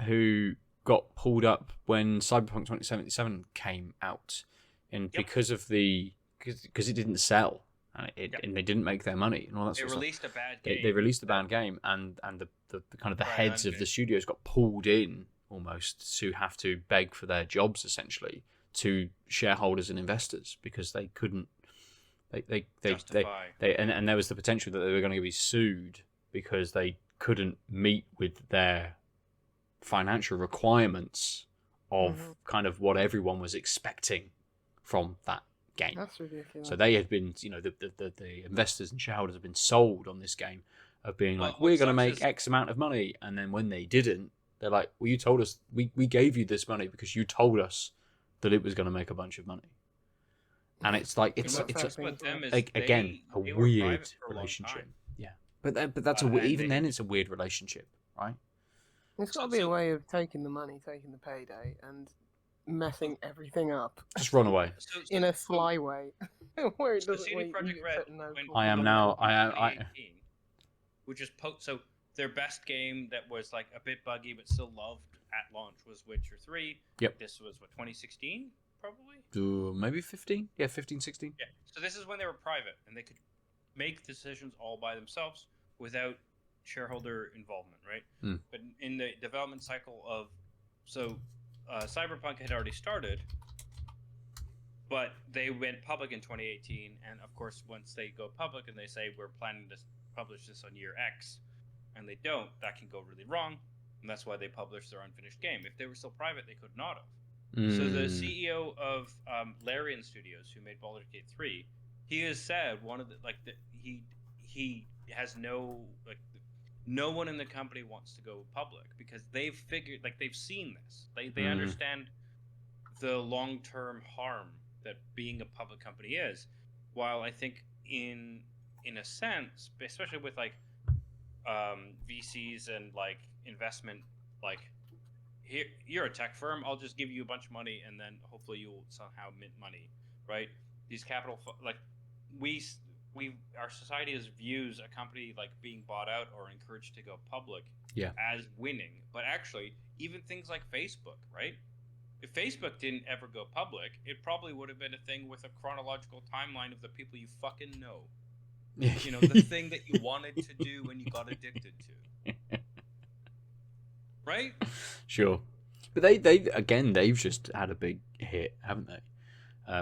who got pulled up when Cyberpunk 2077 came out, and because of because it didn't sell and and they didn't make their money and all that sort of stuff. They released a bad game. They released a bad game, and the kind of the heads of the studios got pulled in almost to have to beg for their jobs essentially to shareholders and investors because they couldn't they and there was the potential that they were going to be sued because they couldn't meet with their financial requirements of kind of what everyone was expecting from that game. That's ridiculous. So they had been, the investors and shareholders have been sold on this game of being like, we're going to make X amount of money, and then when they didn't, they're like, well, you told us we gave you this money because you told us that it was going to make a bunch of money. And it's like it's again a weird relationship. Yeah, but that's even then it's a weird relationship, right? There's got to be a way of taking the money, taking the payday, and messing everything up. Just run away in a sly way, where it doesn't. CD Projekt Red. Which is so their best game that was like a bit buggy but still loved at launch was Witcher 3. Yep. This was 2016 probably. Maybe 15. Yeah, 15, 16. Yeah. So this is when they were private and they could make decisions all by themselves without shareholder involvement, right? But in the development cycle of Cyberpunk had already started, but they went public in 2018, and of course once they go public and they say we're planning to publish this on year X and they don't, that can go really wrong, and that's why they published their unfinished game. If they were still private, they could not have. So the CEO of Larian Studios, who made Baldur's Gate 3, he has said he has no one in the company wants to go public because they've figured, they've seen this. They understand the long-term harm that being a public company is. While I think in a sense, especially with VCs and investment, here you're a tech firm, I'll just give you a bunch of money and then hopefully you'll somehow mint money, right? These capital our society views a company like being bought out or encouraged to go public as winning. But actually, even things like Facebook, right? If Facebook didn't ever go public, it probably would have been a thing with a chronological timeline of the people you fucking know. You know, the thing that you wanted to do and you got addicted to. Right? Sure. But they've just had a big hit, haven't they?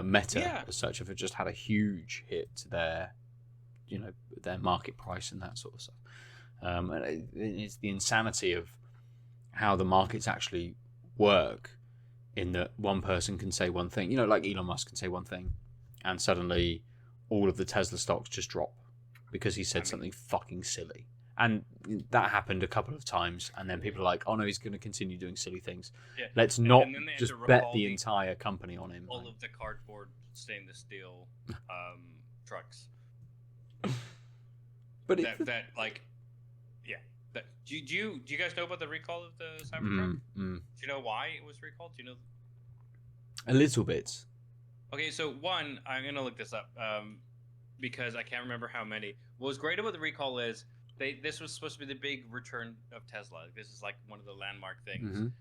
Meta, as such, have just had a huge hit to their market price and that sort of stuff. And it's the insanity of how the markets actually work, in that one person can say one thing, like Elon Musk can say one thing, and suddenly all of the Tesla stocks just drop because he said something fucking silly. And that happened a couple of times, and then people are like, oh no, he's going to continue doing silly things. Yeah. Let's not just bet the entire company on him. All of the cardboard stainless steel trucks. But do you guys know about the recall of the Cybertruck? Do you know why it was recalled? Do you know? A little bit. Okay, so one, I'm gonna look this up because I can't remember how many. What was great about the recall is this was supposed to be the big return of Tesla. This is like one of the landmark things,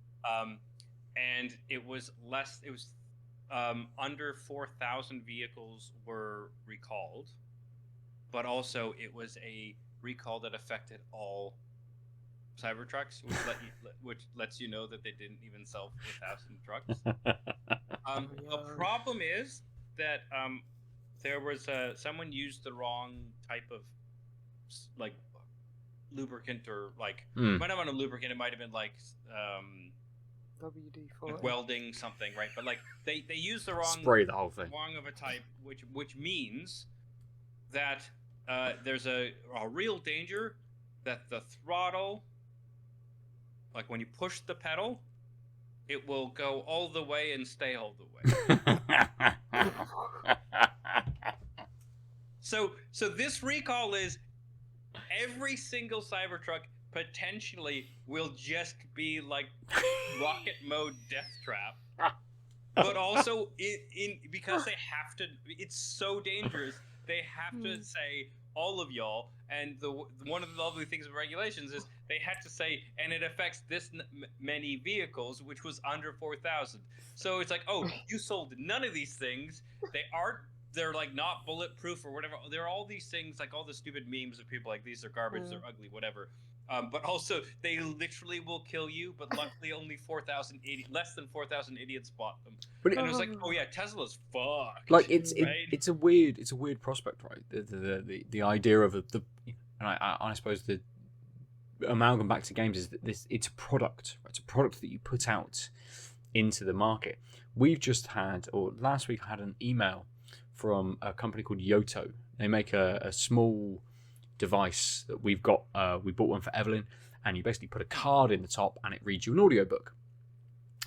and it was less. It was under 4,000 vehicles were recalled, but also it was a recall that affected all Cybertrucks, which lets you know that they didn't even sell 4,000 trucks. The problem is that there was someone used the wrong type of like lubricant, or like might have been a lubricant. It might have been like WD-40, like welding something, right? But like they used the wrong spray the whole thing, wrong of a type, which means that there's a real danger that the throttle, like when you push the pedal, it will go all the way and stay all the way. So this recall is every single Cybertruck potentially will just be like rocket mode death trap. But also in because they have to, it's so dangerous, they have to say, all of y'all, and one of the lovely things of regulations is they had to say, and it affects this many vehicles, which was under 4,000. So it's like, oh, you sold none of these things. They're like not bulletproof or whatever. There are all these things, like all the stupid memes of people like, these are garbage, they're ugly, whatever. But also, they literally will kill you. But luckily, only less than 4,000 idiots bought them. And it was like, oh yeah, Tesla's fucked. Like it's a weird prospect, right? The idea of and I suppose the amalgam back to games is that it's a product. Right? It's a product that you put out into the market. We've just had, or last week, I had an email from a company called Yoto. They make a small device that we've got. We bought one for Evelyn, and you basically put a card in the top and it reads you an audiobook.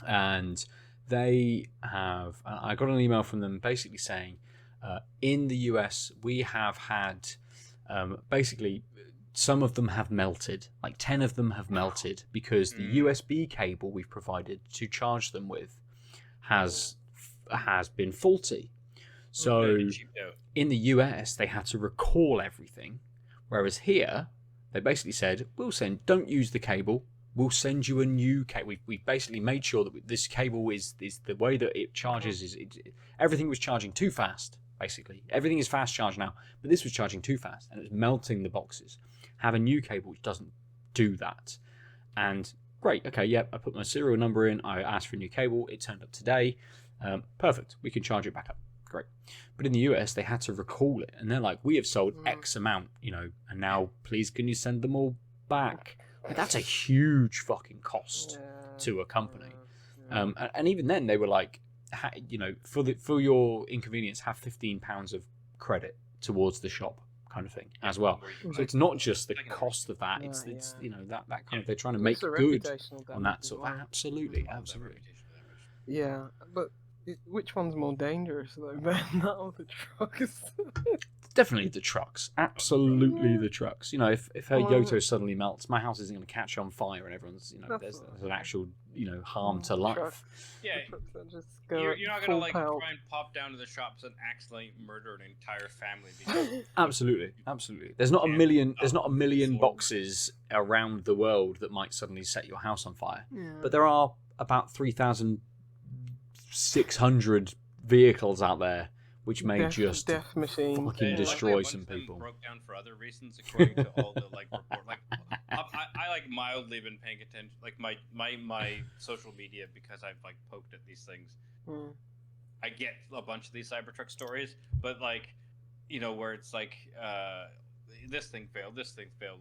And they have, I got an email from them basically saying, in the US we have had basically some of them have melted, like 10 of them have melted because the USB cable we've provided to charge them with has been faulty. So in the US they had to recall everything. Whereas here, they basically said, don't use the cable, we'll send you a new cable. We've basically made sure that this cable is the way that it charges. Everything was charging too fast, basically. Everything is fast charge now, but this was charging too fast, and it was melting the boxes. Have a new cable which doesn't do that. And great, okay, yep, I put my serial number in, I asked for a new cable, it turned up today. Perfect, we can charge it back up. Great. But in the US, they had to recall it, and they're like, we have sold X amount, and now please can you send them all back? Like, that's a huge fucking cost to a company. And even then, they were like, for your inconvenience, have £15 of credit towards the shop, kind of thing as well. So it's not just the cost of that; it's that kind of, they're trying to make good on that sort of. Absolutely. Yeah, but Which one's more dangerous though, Ben? That or the trucks? Definitely the trucks. Absolutely Yeah. the trucks. You know, if her Well, Yoto suddenly melts, my house isn't going to catch on fire, and everyone's, you know, That's there's what an I actual, you know, harm to life. trucks. Yeah, The trucks that just go you're not gonna full like pelt. try and pop down to the shops and accidentally murder an entire family because Absolutely. There's not a Yeah. million. There's not a million Forward. boxes around the world that might suddenly set your house on fire. Yeah. But there are about 3,600 vehicles out there which may just death machine. fucking luckily, destroy a bunch some of them people. broke down for other reasons, according to all the like report. Like, I like mildly been paying attention, like my social media because I've like poked at these things. Mm. I get a bunch of these Cybertruck stories, but like, you know, where it's like, this thing failed.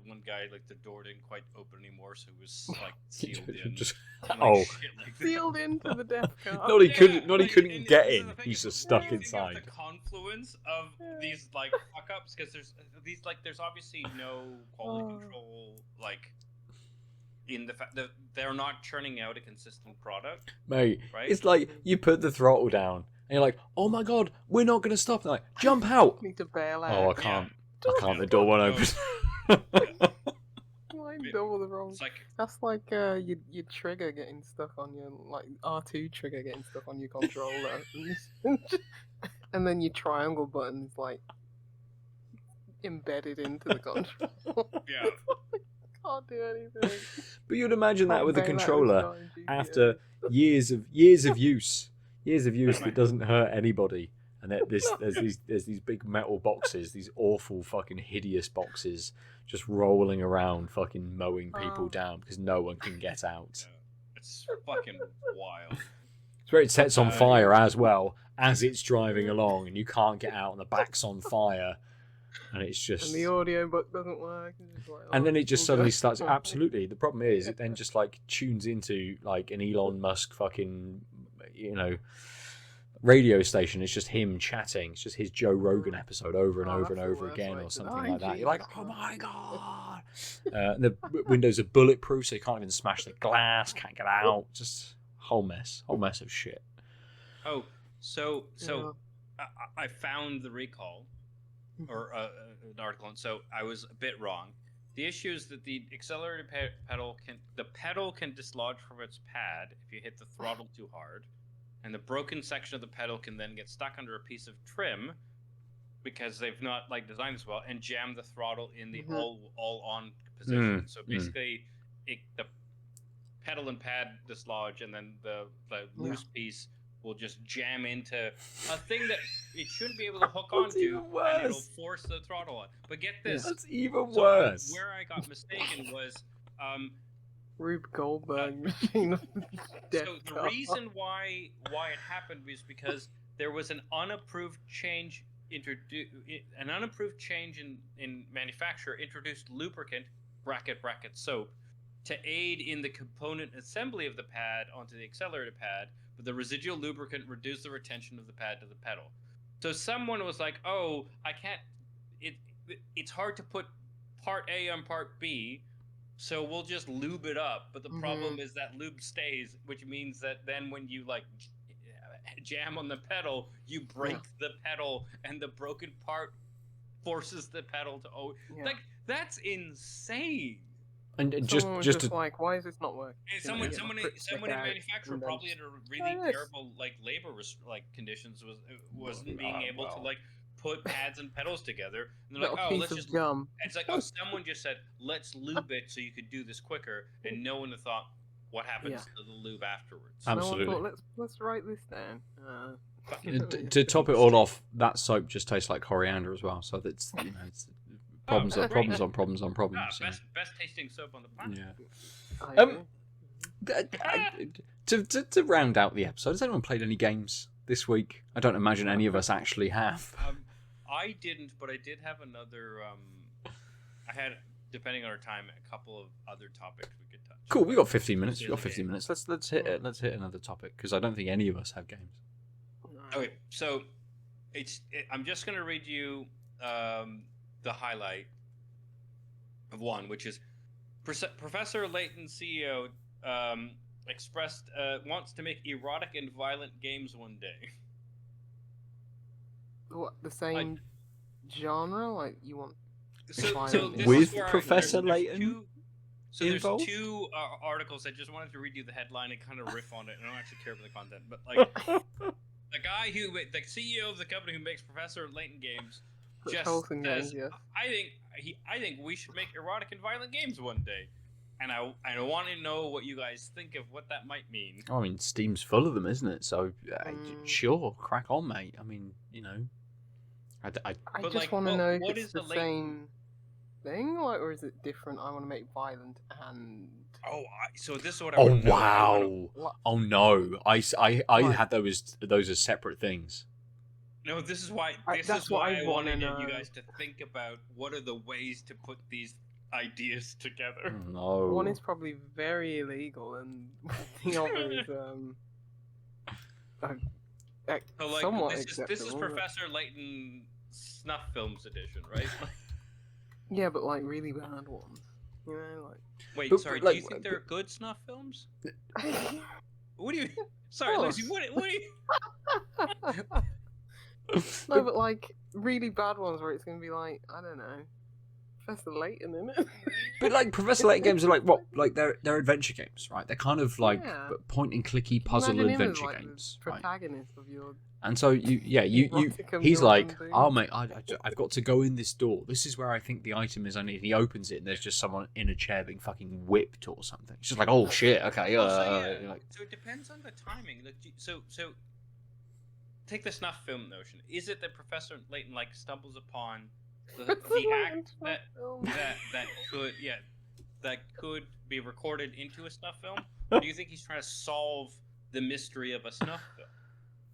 One guy, like, the door didn't quite open anymore, so it was like sealed in. Just- and, like, oh. shit like that. Sealed into the death car. Not he couldn't. Not he like, couldn't and get this is in. the thing, He's just if stuck you think inside. of the confluence of these like fuck ups, because there's these like there's obviously no quality control like in the fact that they're not churning out a consistent product, Mate, right? it's like you put the throttle down and you're like, oh my god, we're not going to stop. They're like, jump out. Need to bail out. Oh, I can't. Yeah. I can't. The door won't open. Like double the wrong. It's like That's like your trigger getting stuck on your like R2 trigger getting stuck on your controller, and then your triangle button's like embedded into the controller. yeah. Can't do anything. But you'd imagine that Can't with a bail out controller starting GTA. after years of use that doesn't hurt anybody. And there's these big metal boxes, these awful fucking hideous boxes, just rolling around, fucking mowing people down because no one can get out. It's fucking wild. It's where it sets on fire as well as it's driving along, and you can't get out, and the back's on fire, and it's just. And the audio book doesn't work. And, just like, And then it just suddenly okay. starts. Absolutely, the problem is it then just like tunes into like an Elon Musk fucking, you know, radio station. It's just him chatting. It's just his Joe Rogan episode over and over and that's the over worst again, way or to something die, like that. You're like, Jesus oh my Christ. god! And the windows are bulletproof, so you can't even smash the glass. Can't get out. Just whole mess of shit. Oh, so I found the recall or an article, and so I was a bit wrong. The issue is that the accelerator pedal can dislodge from its pad if you hit the throttle too hard, and the broken section of the pedal can then get stuck under a piece of trim because they've not like designed this well and jam the throttle in the all on position. So basically, the pedal and pad dislodge, and then the loose piece will just jam into a thing that it shouldn't be able to hook onto, and it'll force the throttle on. But get this, That's even so worse. where I got mistaken was, Rube Goldberg machine of death so the car. reason why it happened was because there was an unapproved change in manufacturer introduced lubricant bracket soap to aid in the component assembly of the pad onto the accelerator pad, but the residual lubricant reduced the retention of the pad to the pedal. So someone was like, "Oh, I can't. It's hard to put part A on part B, so we'll just lube it up." But the problem is that lube stays, which means that then when you like jam on the pedal, you break the pedal, and the broken part forces the pedal to like that's insane. And Someone was just to, like, why is this not working? And someone in manufacturer probably under really terrible like labor conditions wasn't being able to like put pads and pedals together. And they're like, oh, let's just. gum. And it's like, oh, someone just said, let's lube it so you could do this quicker, and no one had thought what happens to the lube afterwards. Absolutely. No one thought, let's write this down. to top it all off, that soap just tastes like coriander as well. So that's it's problems on problems on problems on problems. Best tasting soap on the planet. Yeah. To round out the episode, has anyone played any games this week? I don't imagine any of us actually have. I didn't, but I did have another. I had, depending on our time, a couple of other topics we could touch. Cool. We got 15 minutes. We got 15 minutes. Let's hit it. Let's hit another topic because I don't think any of us have games. Okay, so I'm just gonna read you the highlight of one, which is Professor Layton, CEO, expressed wants to make erotic and violent games one day. What, the same genre? Like, you want... So this With is where Professor there's Layton two, so involved? there's two articles. I just wanted to read you the headline and kind of riff on it. I don't actually care about the content, but like the CEO of the company who makes Professor Layton games just says, yeah. I think we should make erotic and violent games one day. And I want to know what you guys think of what that might mean. I mean, Steam's full of them, isn't it? So, sure, crack on, mate. I mean, you know. I just want to know if it's the same thing, like, or is it different? I want to make violent and... So this is what I Oh, want to know. wow. Oh, no. I had those as separate things. No, this is why I want to get you guys to think about what are the ways to put these ideas together. No. One is probably very illegal, and the other is So, like, somewhat this is Professor Layton Snuff Films edition, right? Yeah, but like really bad ones. You know, like. Wait, but, sorry. like, do you think they're good snuff films? What do you? Sorry, Lucy. What do you? No, but like really bad ones where it's gonna be like, I don't know, Professor Layton in it. But like Professor Layton games are like what? Like they're adventure games, right? They're kind of like point and clicky puzzle adventure games, the protagonist of your. And so he's like, oh mate, I've got to go in this door. This is where I think the item is. I need. He opens it and there's just someone in a chair being fucking whipped or something. It's just like, oh shit, okay. So it depends on the timing. Like, so take the snuff film notion. Is it that Professor Layton like stumbles upon the act that could be recorded into a snuff film? Or do you think he's trying to solve the mystery of a snuff film?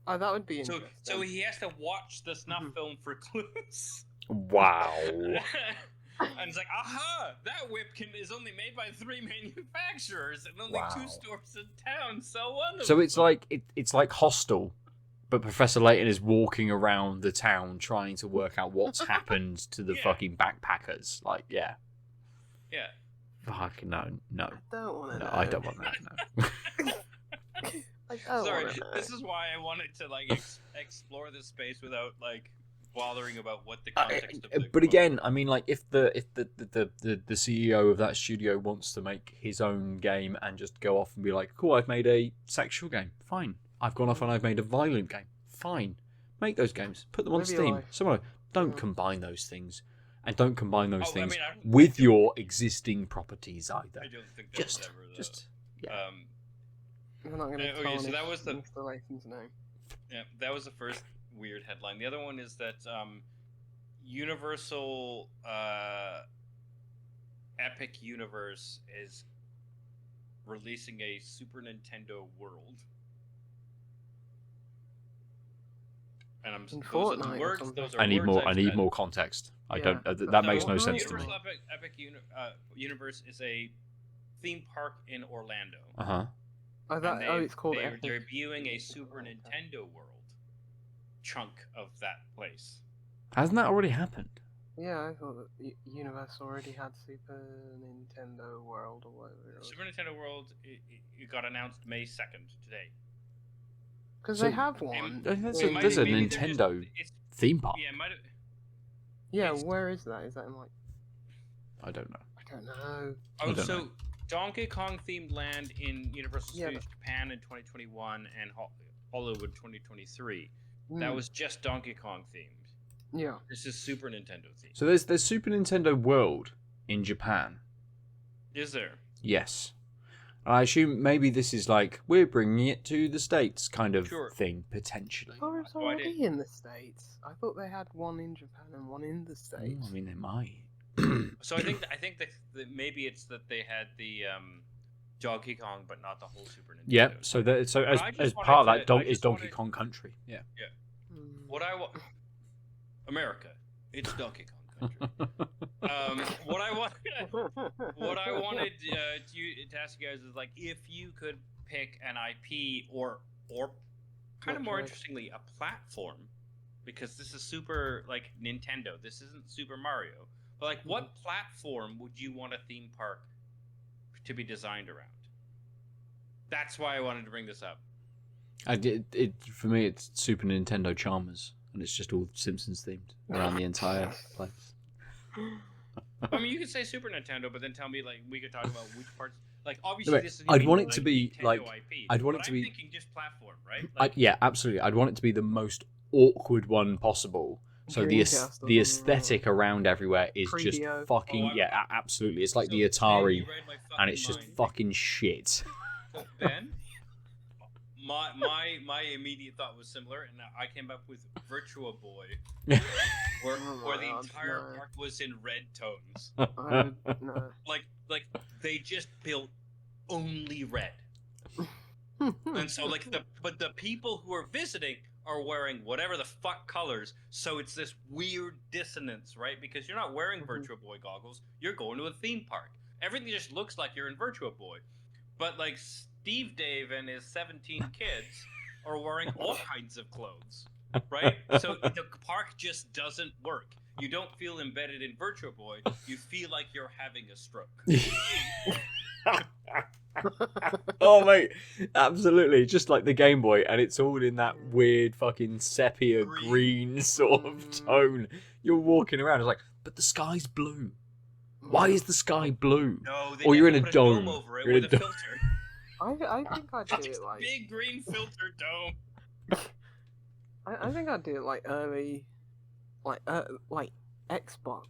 Oh, that would be interesting. So he has to watch the snuff film for clues. Wow. And it's like, aha! That whip is only made by 3 manufacturers, and only 2 stores in town sell one. So it's like it's like Hostel, but Professor Layton is walking around the town trying to work out what's happened to the fucking backpackers. Like, yeah. Fuck no. I don't want to know. I don't want that. No. Sorry, this is why I wanted to like explore this space without like bothering about what the context of the but again, I mean, like if the CEO of that studio wants to make his own game and just go off and be like, cool, I've made a sexual game, fine. I've gone off and I've made a violent game, fine. Make those games, put them on Steam. Don't combine those things, and don't combine those things with your existing properties either. I don't think that's ever We're not going to so that was the Layton's name. Yeah, that was the first weird headline. The other one is that Universal Epic Universe is releasing a Super Nintendo World. And I need more context. I don't. That makes no sense to me. Universal Epic Universe is a theme park in Orlando. It's called Epic. They're debuting a Super Nintendo World chunk of that place. Hasn't that already happened? Yeah, I thought that Universal already had Super Nintendo World or whatever it was. Super Nintendo World it got announced May 2nd today. Because they have one. There's a Nintendo theme park. Yeah, it might have. Yeah, where is that? Is that in like? I don't know. So Donkey Kong themed land in Universal Studios Japan in 2021 and Hollywood 2023. That was just Donkey Kong themed. Yeah. This is Super Nintendo themed. So there's Super Nintendo World in Japan. Is there? Yes. I assume maybe this is like we're bringing it to the States kind of thing potentially. Oh, it's already in the States. I thought they had one in Japan and one in the States. I mean, they might. So I think that maybe it's that they had the Donkey Kong, but not the whole Super Nintendo. Yep. So as part of that, is Donkey Kong Country. Yeah. Yeah. What I want, America, it's Donkey Kong Country. What I wanted to ask you guys is like if you could pick an IP or kind of more interestingly a platform, because this is super like Nintendo. This isn't Super Mario. But like, what platform would you want a theme park to be designed around? That's why I wanted to bring this up. For me, it's Super Nintendo Charmers, and it's just all Simpsons themed around the entire place. I mean, you could say Super Nintendo, but then tell me like we could talk about which parts. Like obviously, No, this is. I'd want it to be Nintendo like. IP, I'd want it but to I'm be. thinking just platform, right? Like, Yeah, absolutely. I'd want it to be the most awkward one possible. So the aesthetic around everywhere is just fucking absolutely. It's like so the Atari, Ben, and it's just fucking shit. So Ben, my immediate thought was similar, and I came up with Virtua Boy, where the entire park was in red tones. No. Like they just built only red, and so the people who are visiting are wearing whatever the fuck colors, so it's this weird dissonance, right? Because you're not wearing Virtua Boy goggles, you're going to a theme park. Everything just looks like you're in Virtua Boy, but like Steve Dave and his 17 kids are wearing all kinds of clothes, right? So the park just doesn't work. You don't feel embedded in Virtua Boy, you feel like you're having a stroke. Oh mate, absolutely, just like the Game Boy, and it's all in that weird fucking sepia green sort of tone. You're walking around, it's like, but the sky's blue. Why is the sky blue? No, or you're in a put dome. Over it you're with in a filter. I think I'd do it like big green filter dome. I think I'd do it like early, like Xbox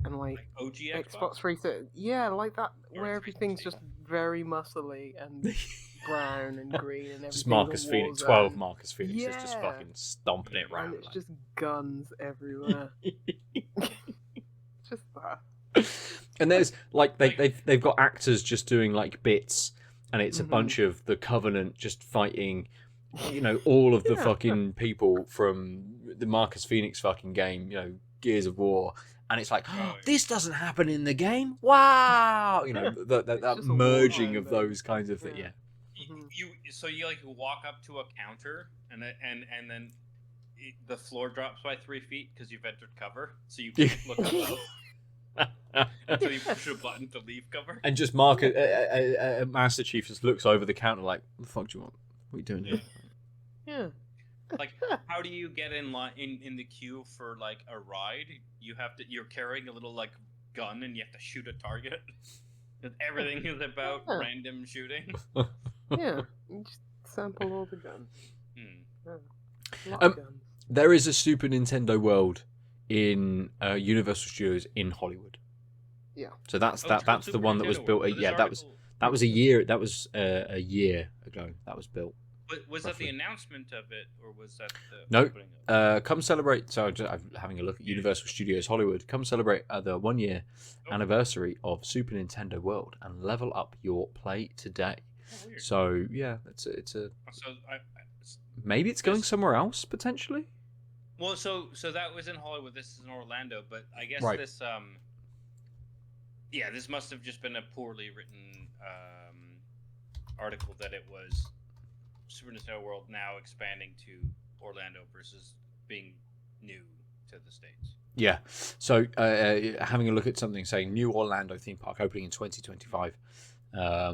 and like OG Xbox 360. Yeah, like that, where everything's just very muscly and brown and green and everything. Just Marcus Phoenix, 12 Marcus Phoenix is just fucking stomping it round. And it's just guns everywhere. Just that. And there's like they've got actors just doing like bits, and it's a bunch of the Covenant just fighting, you know, all of the fucking people from the Marcus Phoenix fucking game, you know, Gears of War. And it's like, this doesn't happen in the game. Wow, you know, that merging of those kinds of things. Yeah. You like walk up to a counter and then the floor drops by 3 feet because you've entered cover. So you look above. Until you push a button to leave cover. And just Master Chief just looks over the counter like, what the fuck do you want? What are you doing here? Yeah. Like, how do you get in line in the queue for like a ride? You're carrying a little like gun and you have to shoot a target. Everything is about random shooting. Yeah, just sample all the guns. There is a Super Nintendo World in Universal Studios in Hollywood. Yeah. So that's the one that was built. That was a year ago. That was built. But was that the announcement of it, or was that the No. Come celebrate. So I'm having a look at Universal Studios Hollywood. Come celebrate the 1 year anniversary of Super Nintendo World and level up your play today. Oh, weird. So yeah, it's a. Maybe it's going somewhere else potentially. Well, so that was in Hollywood. This is in Orlando, but I guess this this must have just been a poorly written article that it was Super Nintendo World now expanding to Orlando versus being new to the States. Yeah. So having a look at something saying new Orlando theme park opening in 2025, a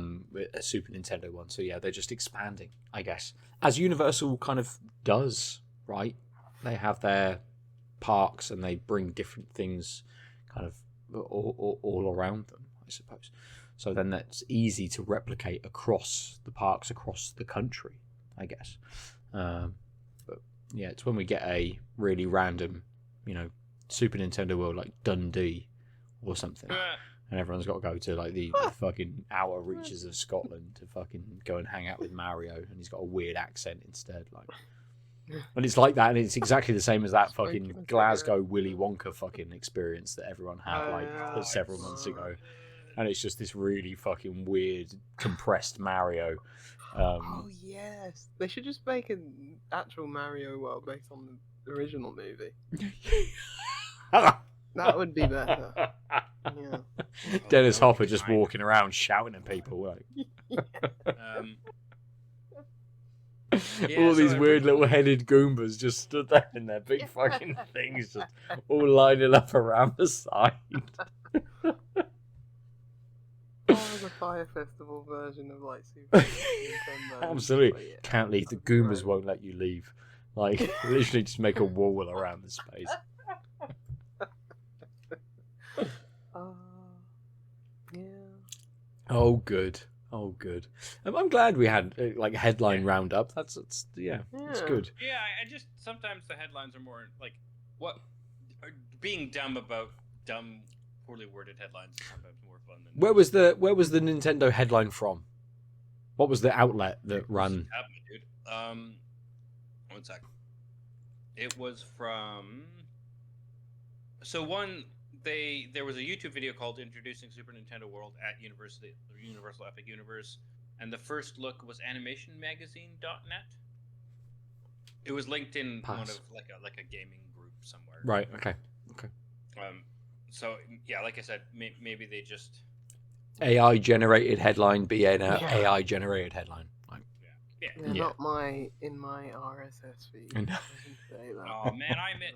Super Nintendo one. So yeah, they're just expanding, I guess, as Universal kind of does, right? They have their parks and they bring different things kind of all around them, I suppose. So then that's easy to replicate across the parks, across the country, I guess. But yeah, it's when we get a really random, you know, Super Nintendo World like Dundee or something. And everyone's got to go to like the fucking outer reaches of Scotland to fucking go and hang out with Mario, and he's got a weird accent instead. Like, and it's like that, and it's exactly the same as that fucking Glasgow Willy Wonka fucking experience that everyone had like several months ago. And it's just this really fucking weird compressed Mario. Oh yes, they should just make an actual Mario world based on the original movie. That would be better. Yeah. Dennis Hopper just walking around shouting at people like. All these weird little headed Goombas just stood there in their big fucking things, just all lining up around the side. Oh was a Fire Festival version of like Super Nintendo. Absolutely. Yeah, Can't leave. The Goombas won't let you leave. Like, literally just make a wall around the space. Yeah. Oh, good. Oh, good. I'm glad we had like headline roundup. That's it's good. Yeah, I just sometimes the headlines are more like what being dumb about dumb, poorly worded headlines is sometimes more fun than. Where was the Nintendo headline from? What was the outlet that ran? Dude. One sec. It was from. So there was a YouTube video called "Introducing Super Nintendo World at Universal Epic Universe," and the first look was AnimationMagazine.net. It was linked in one of like a gaming group somewhere. Right. Okay. So yeah, like I said, maybe they just AI generated headline be an AI generated headline. Like, yeah. Not in my RSS feed. No. Oh man, I admit,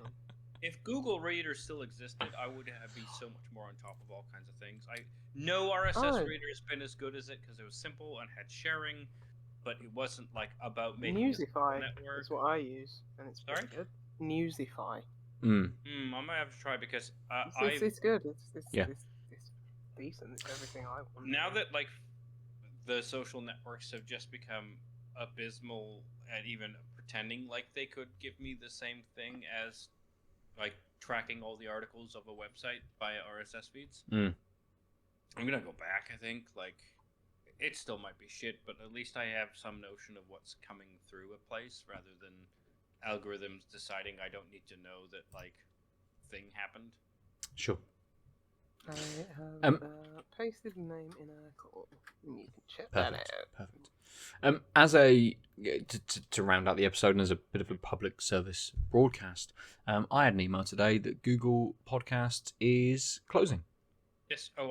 if Google Reader still existed, I would be so much more on top of all kinds of things. No RSS reader has been as good as it because it was simple and had sharing, but it wasn't like about making Newsify a network. Is what I use, and it's pretty good. Newsify. I might have to try because it's good. It's decent. It's everything I want. Now that like the social networks have just become abysmal at even pretending like they could give me the same thing as like tracking all the articles of a website via RSS feeds. I'm gonna go back. I think like it still might be shit, but at least I have some notion of what's coming through a place rather than algorithms deciding I don't need to know that like thing happened. Sure. I have pasted the name in a call. You can check that out. Perfect. As a to round out the episode and as a bit of a public service broadcast, I had an email today that Google Podcasts is closing. Yes. I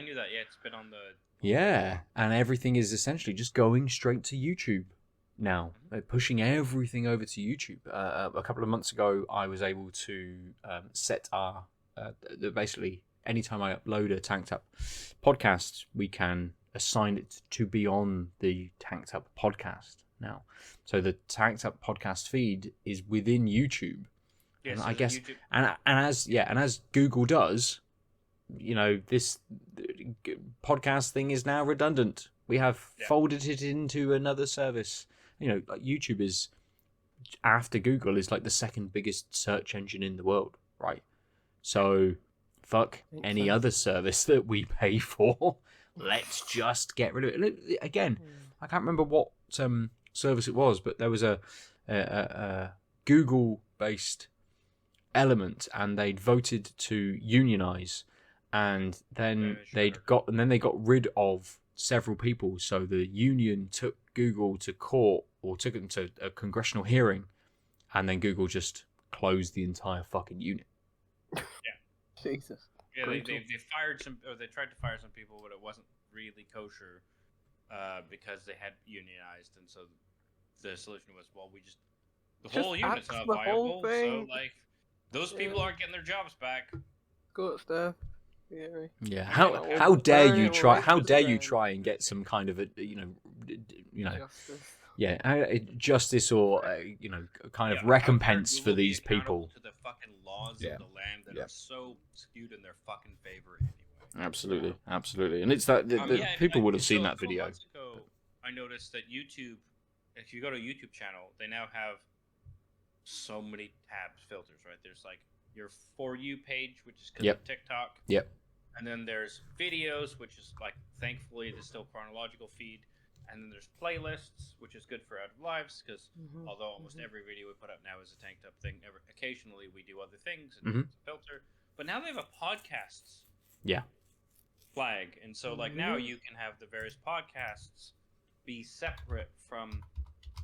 knew that. Yeah, it's been on the. Yeah, and everything is essentially just going straight to YouTube now. They're pushing everything over to YouTube. A couple of months ago, I was able to set our basically anytime I upload a Tanked Up podcast, we can assign it to be on the Tanked Up podcast now. So the Tanked Up podcast feed is within YouTube. Yes, and I guess YouTube. and as Google does, this podcast thing is now redundant. We have folded it into another service. Like YouTube is, after Google, is like the second biggest search engine in the world, right? So fuck any other service that we pay for. Let's just get rid of it. Again, I can't remember what service it was, but there was a Google-based element, and they'd voted to unionize, and then they got rid of several people. So the union took Google to court, or took them to a congressional hearing, and then Google just closed the entire fucking unit. Jesus. Yeah, they fired some, or they tried to fire some people, but it wasn't really kosher because they had unionized, and so the solution was, well, the whole unit's not viable, so like those people aren't getting their jobs back. Good stuff. Yeah. How dare you try? How dare you try and get some kind of a justice. Yeah, justice or kind of recompense for these people. To the fucking laws of the land that are so skewed in their fucking favor anyway. Absolutely, and it's that people would have seen that video. Months ago, I noticed that YouTube, if you go to a YouTube channel, they now have so many tabs, filters. Right, there's like your For You page, which is because of TikTok. Yep. And then there's videos, which is like, thankfully, the still chronological feed. And then there's playlists, which is good for Out of Lives, because although almost every video we put up now is a Tanked Up thing, occasionally we do other things and it's a filter. But now they have a podcasts flag. And so like now you can have the various podcasts be separate from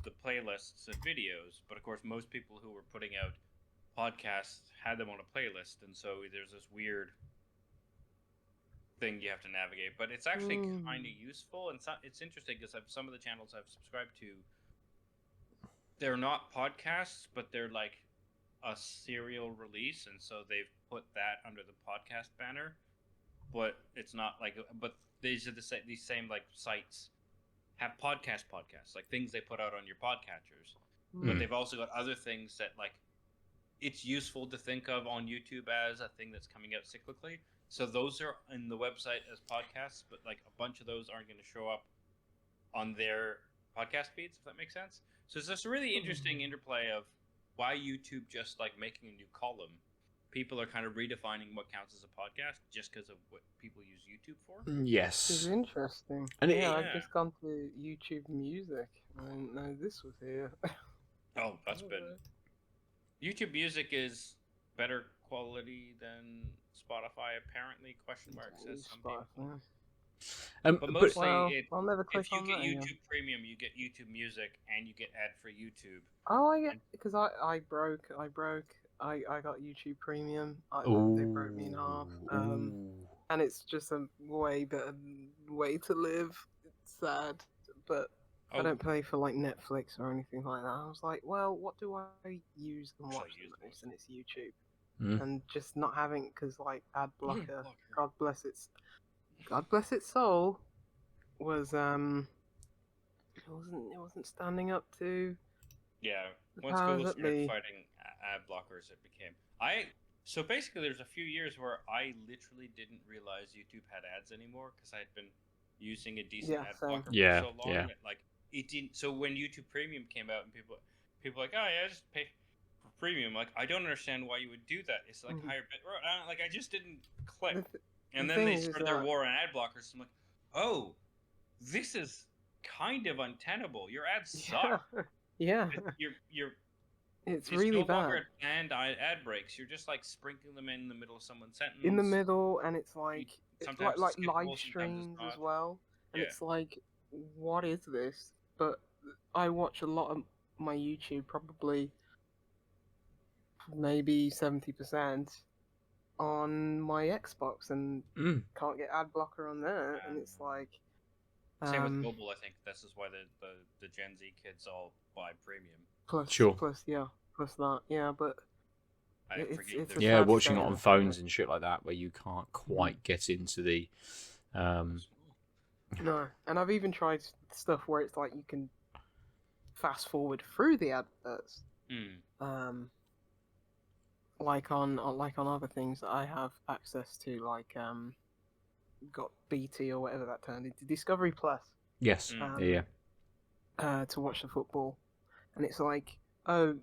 the playlists and videos. But of course, most people who were putting out podcasts had them on a playlist. And so there's this weird thing you have to navigate, but it's actually kind of useful, and it's interesting because some of the channels I've subscribed to, they're not podcasts, but they're like a serial release, and so they've put that under the podcast banner. but it's not like. But these are these same like sites have podcasts, like things they put out on your podcatchers. But they've also got other things that like it's useful to think of on YouTube as a thing that's coming out cyclically. So those are in the website as podcasts, but like a bunch of those aren't going to show up on their podcast feeds, if that makes sense. So it's this really interesting interplay of why YouTube just like making a new column. People are kind of redefining what counts as a podcast just because of what people use YouTube for. Yes. It's interesting. And I've just gone to YouTube Music. I didn't know this was here. Oh, that's been... YouTube Music is better quality than Spotify, apparently, question mark, says some people. But mostly, I'll never click if you on get that YouTube again. Premium, you get YouTube Music, and you get ad-free YouTube. Oh, I get... Because I broke. I got YouTube Premium. They broke me in half. And it's just a way better way to live. It's sad, but I don't pay for like Netflix or anything like that. I was like, well, what do I use and watch the most? And it's YouTube. And just not having, because like ad blocker, God bless its soul, was it wasn't standing up to. Yeah, once Google started fighting ad blockers, it became So basically, there's a few years where I literally didn't realize YouTube had ads anymore because I had been using a decent ad blocker for so long that like it didn't. So when YouTube Premium came out and people like, oh yeah, I just pay for premium. Like I don't understand why you would do that. It's like higher bit. Like I just didn't click. And then they started their war on ad blockers. So I'm like, oh, this is kind of untenable. Your ads suck. Yeah. It's really no bad. Longer and ad breaks. You're just like sprinkling them in the middle of someone's sentence. In the middle, and it's like live streams as well. And it's like, what is this? But I watch a lot of my YouTube, probably maybe 70% on my Xbox, and can't get ad blocker on there. And it's like same with mobile. I think this is why the Gen Z kids all buy premium. Plus that, but it's watching it on phones and shit like that, where you can't quite get into the. No, and I've even tried stuff where it's like you can fast forward through the adverts. Like on other things that I have access to, like got BT or whatever that turned into, Discovery Plus. Yes. To watch the football, and it's like, oh,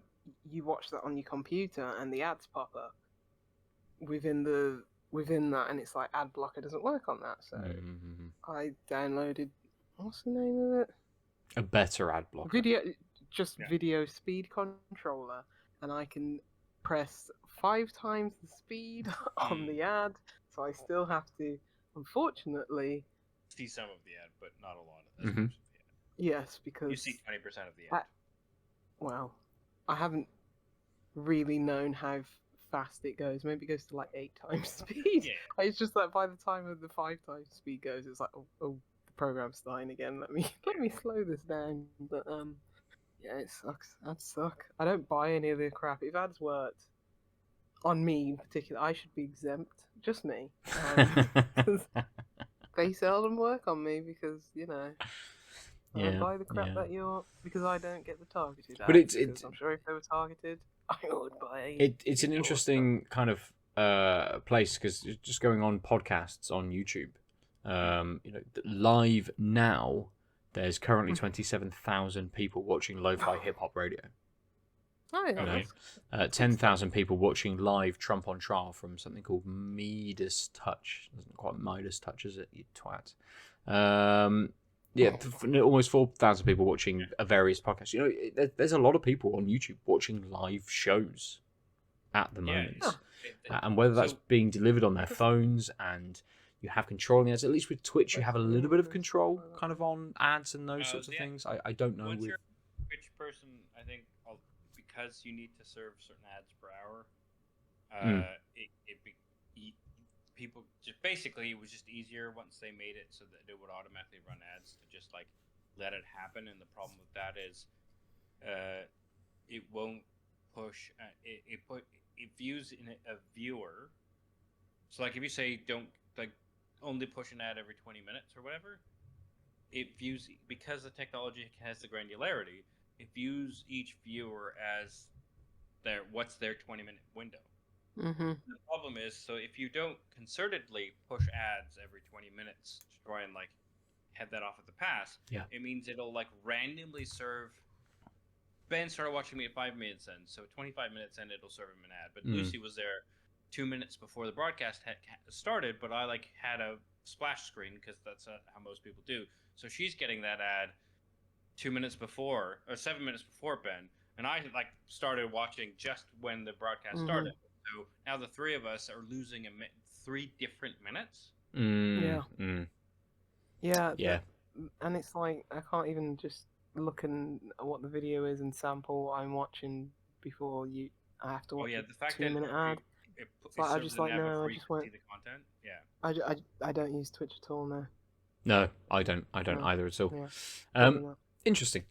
you watch that on your computer, and the ads pop up within that, and it's like ad blocker doesn't work on that. So I downloaded, what's the name of it? A better ad blocker. Video speed controller, and I can press 5 times the speed on the ad, so I still have to, unfortunately, see some of the ad, but not a lot of the ad. Yes, because you see 20% of the ad. Well, I haven't really known how fast it goes. Maybe it goes to like 8 times speed. It's just that by the time of the 5 times speed goes, it's like, oh, the program's starting again. Let me slow this down. But it sucks. Ads suck. I don't buy any of the crap. If ads worked on me in particular, I should be exempt. Just me. They seldom work on me because I don't buy the crap that because I don't get the targeted ads. But I'm sure if they were targeted, I would buy. It's an interesting kind of place, because just going on podcasts on YouTube, live now, there's currently 27,000 people watching lo-fi hip hop radio. Oh yeah. 10,000 people watching live Trump on trial from something called Midas Touch. Isn't quite Midas Touch, is it? You twat. Almost 4,000 people watching various podcasts. There's a lot of people on YouTube watching live shows at the moment. And whether that's being delivered on their phones and you have control on the ads, at least with Twitch you have a little bit of control kind of on ads and those sorts of things. I don't know. Once you're a Twitch person, I think because you need to serve certain ads per hour, people just basically, it was just easier once they made it so that it would automatically run ads to just like let it happen. And the problem with that is it won't push it views in a viewer. So like if you say don't, like, only push an ad every 20 minutes or whatever, it views, because the technology has the granularity, it views each viewer as what's their 20-minute window. Mm-hmm. The problem is, so if you don't concertedly push ads every 20 minutes to try and like head that off at the pass, it means it'll like randomly serve. Ben started watching me at 5 minutes in, so 25 minutes in it'll serve him an ad. But Lucy was there 2 minutes before the broadcast had started, but I like had a splash screen because that's how most people do. So she's getting that ad 2 minutes before or 7 minutes before Ben, and I like started watching just when the broadcast started. So now the three of us are losing 3 different minutes. Yeah. And it's like I can't even just look at what the video is and sample what I'm watching before I have to watch the fact a 2-minute ad. I just like no, I just won't see the content. I don't use Twitch at all now. No, I don't either at all. Yeah. Interesting.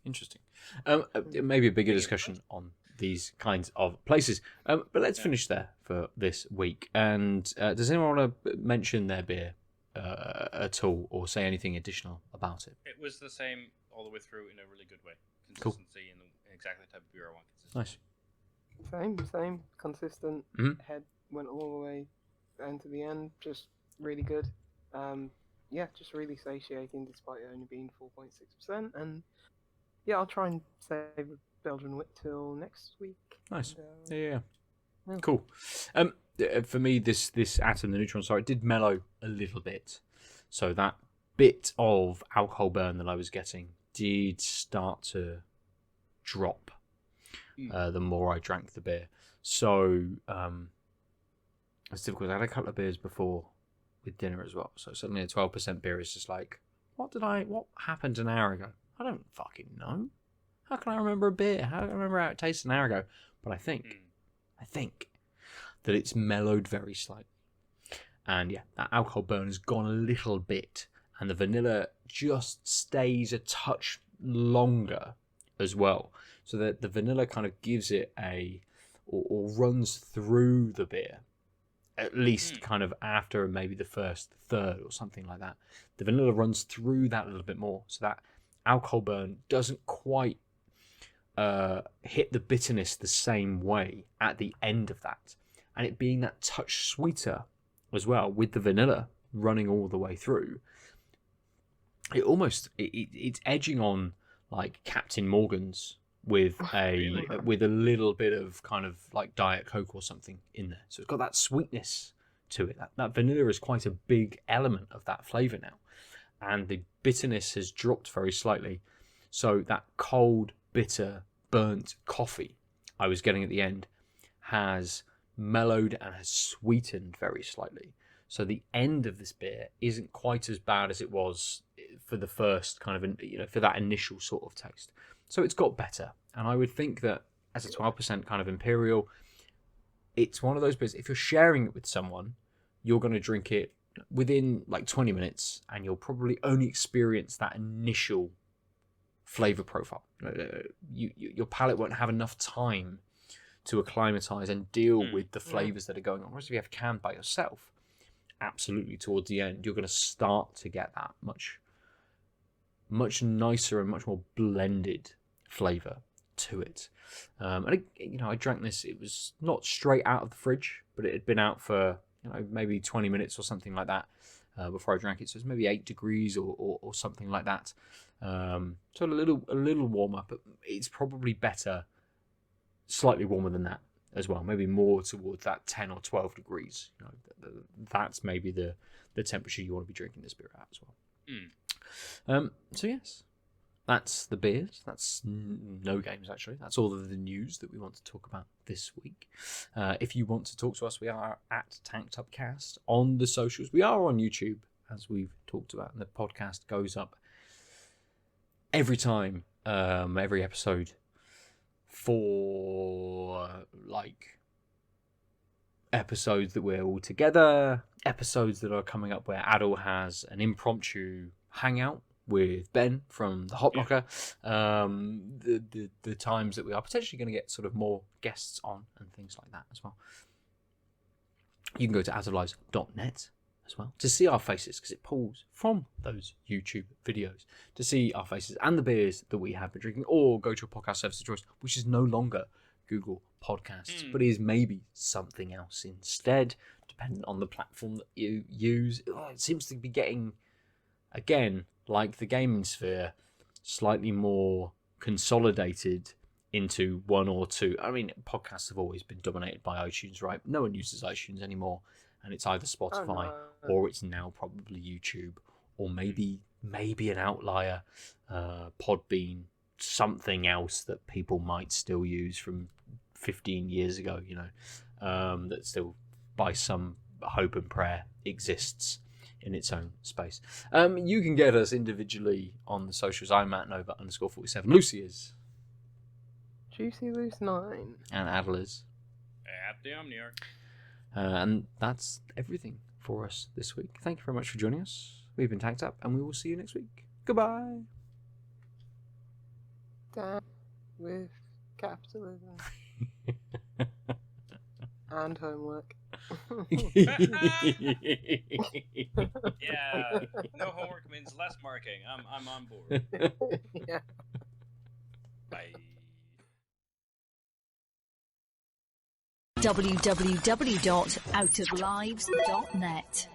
Maybe a bigger discussion on these kinds of places. But let's finish there for this week. And does anyone want to mention their beer at all, or say anything additional about it? It was the same all the way through in a really good way. Consistency and exactly the type of beer I want. Nice. Same. Consistent. Head went all the way down to the end. Just really good. Just really satiating despite it only being 4.6%. And I'll try and save Belgian wit till next week. Nice. And, yeah. Cool. For me, this Atom, the Neutron Star, it did mellow a little bit. So that bit of alcohol burn that I was getting did start to drop the more I drank the beer. So it's difficult. I had a couple of beers before with dinner as well. So suddenly a 12% beer is just like, what happened an hour ago? I don't fucking know. How can I remember a beer? How can I remember how it tasted an hour ago? But I think that it's mellowed very slightly. And that alcohol burn has gone a little bit. And the vanilla just stays a touch longer as well. So that the vanilla kind of gives it or runs through the beer. At least kind of after maybe the first third or something like that. The vanilla runs through that a little bit more. So that alcohol burn doesn't quite hit the bitterness the same way at the end of that. And it being that touch sweeter as well, with the vanilla running all the way through, it's edging on like Captain Morgan's with with a little bit of kind of like Diet Coke or something in there. So it's got that sweetness to it. That vanilla is quite a big element of that flavour now. And the bitterness has dropped very slightly. So that cold, bitter, burnt coffee I was getting at the end has mellowed and has sweetened very slightly. So the end of this beer isn't quite as bad as it was for the first kind of, for that initial sort of taste. So it's got better. And I would think that as a 12% kind of Imperial, it's one of those beers, if you're sharing it with someone, you're going to drink it within like 20 minutes and you'll probably only experience that initial flavor profile. Your palate won't have enough time to acclimatize and deal with the flavors that are going on. Whereas if you have canned by yourself, absolutely towards the end, you're going to start to get that much nicer and much more blended flavor to it. And I drank this. It was not straight out of the fridge, but it had been out for maybe 20 minutes or something like that before I drank it. So it's maybe 8 degrees or something like that. So a little warmer, but it's probably better, slightly warmer than that as well. Maybe more towards that 10 or 12 degrees. That's maybe the temperature you want to be drinking this beer at as well. So yes, that's the beers. That's no games, actually. That's all of the news that we want to talk about this week. If you want to talk to us, we are at Tanked Up Cast on the socials. We are on YouTube, as we've talked about, and the podcast goes up every time, every episode for like episodes that we're all together, episodes that are coming up where Aadil has an impromptu hangout with Ben from the Hop Locker, the times that we are potentially going to get sort of more guests on and things like that as well. You can go to outerlives.net as well, to see our faces, because it pulls from those YouTube videos, to see our faces and the beers that we have been drinking, or go to a podcast service of choice, which is no longer Google Podcasts, but is maybe something else instead, depending on the platform that you use. It seems to be getting, again, like the gaming sphere, slightly more consolidated into one or two. I mean, podcasts have always been dominated by iTunes, right? No one uses iTunes anymore, and it's either Spotify or it's now probably YouTube, or maybe an outlier, Podbean, something else that people might still use from 15 years ago, that still, by some hope and prayer, exists in its own space. You can get us individually on the socials. I'm Matt Nova _47. Lucy is Juicy Loose 9. And Aadil is At the Omniarch. and that's everything for us this week. Thank you very much for joining us. We've been Tanked Up, and we will see you next week. Goodbye. Down with capitalism. And homework. Yeah, no homework means less marking. I'm on board. Yeah. Bye. www.outoflives.net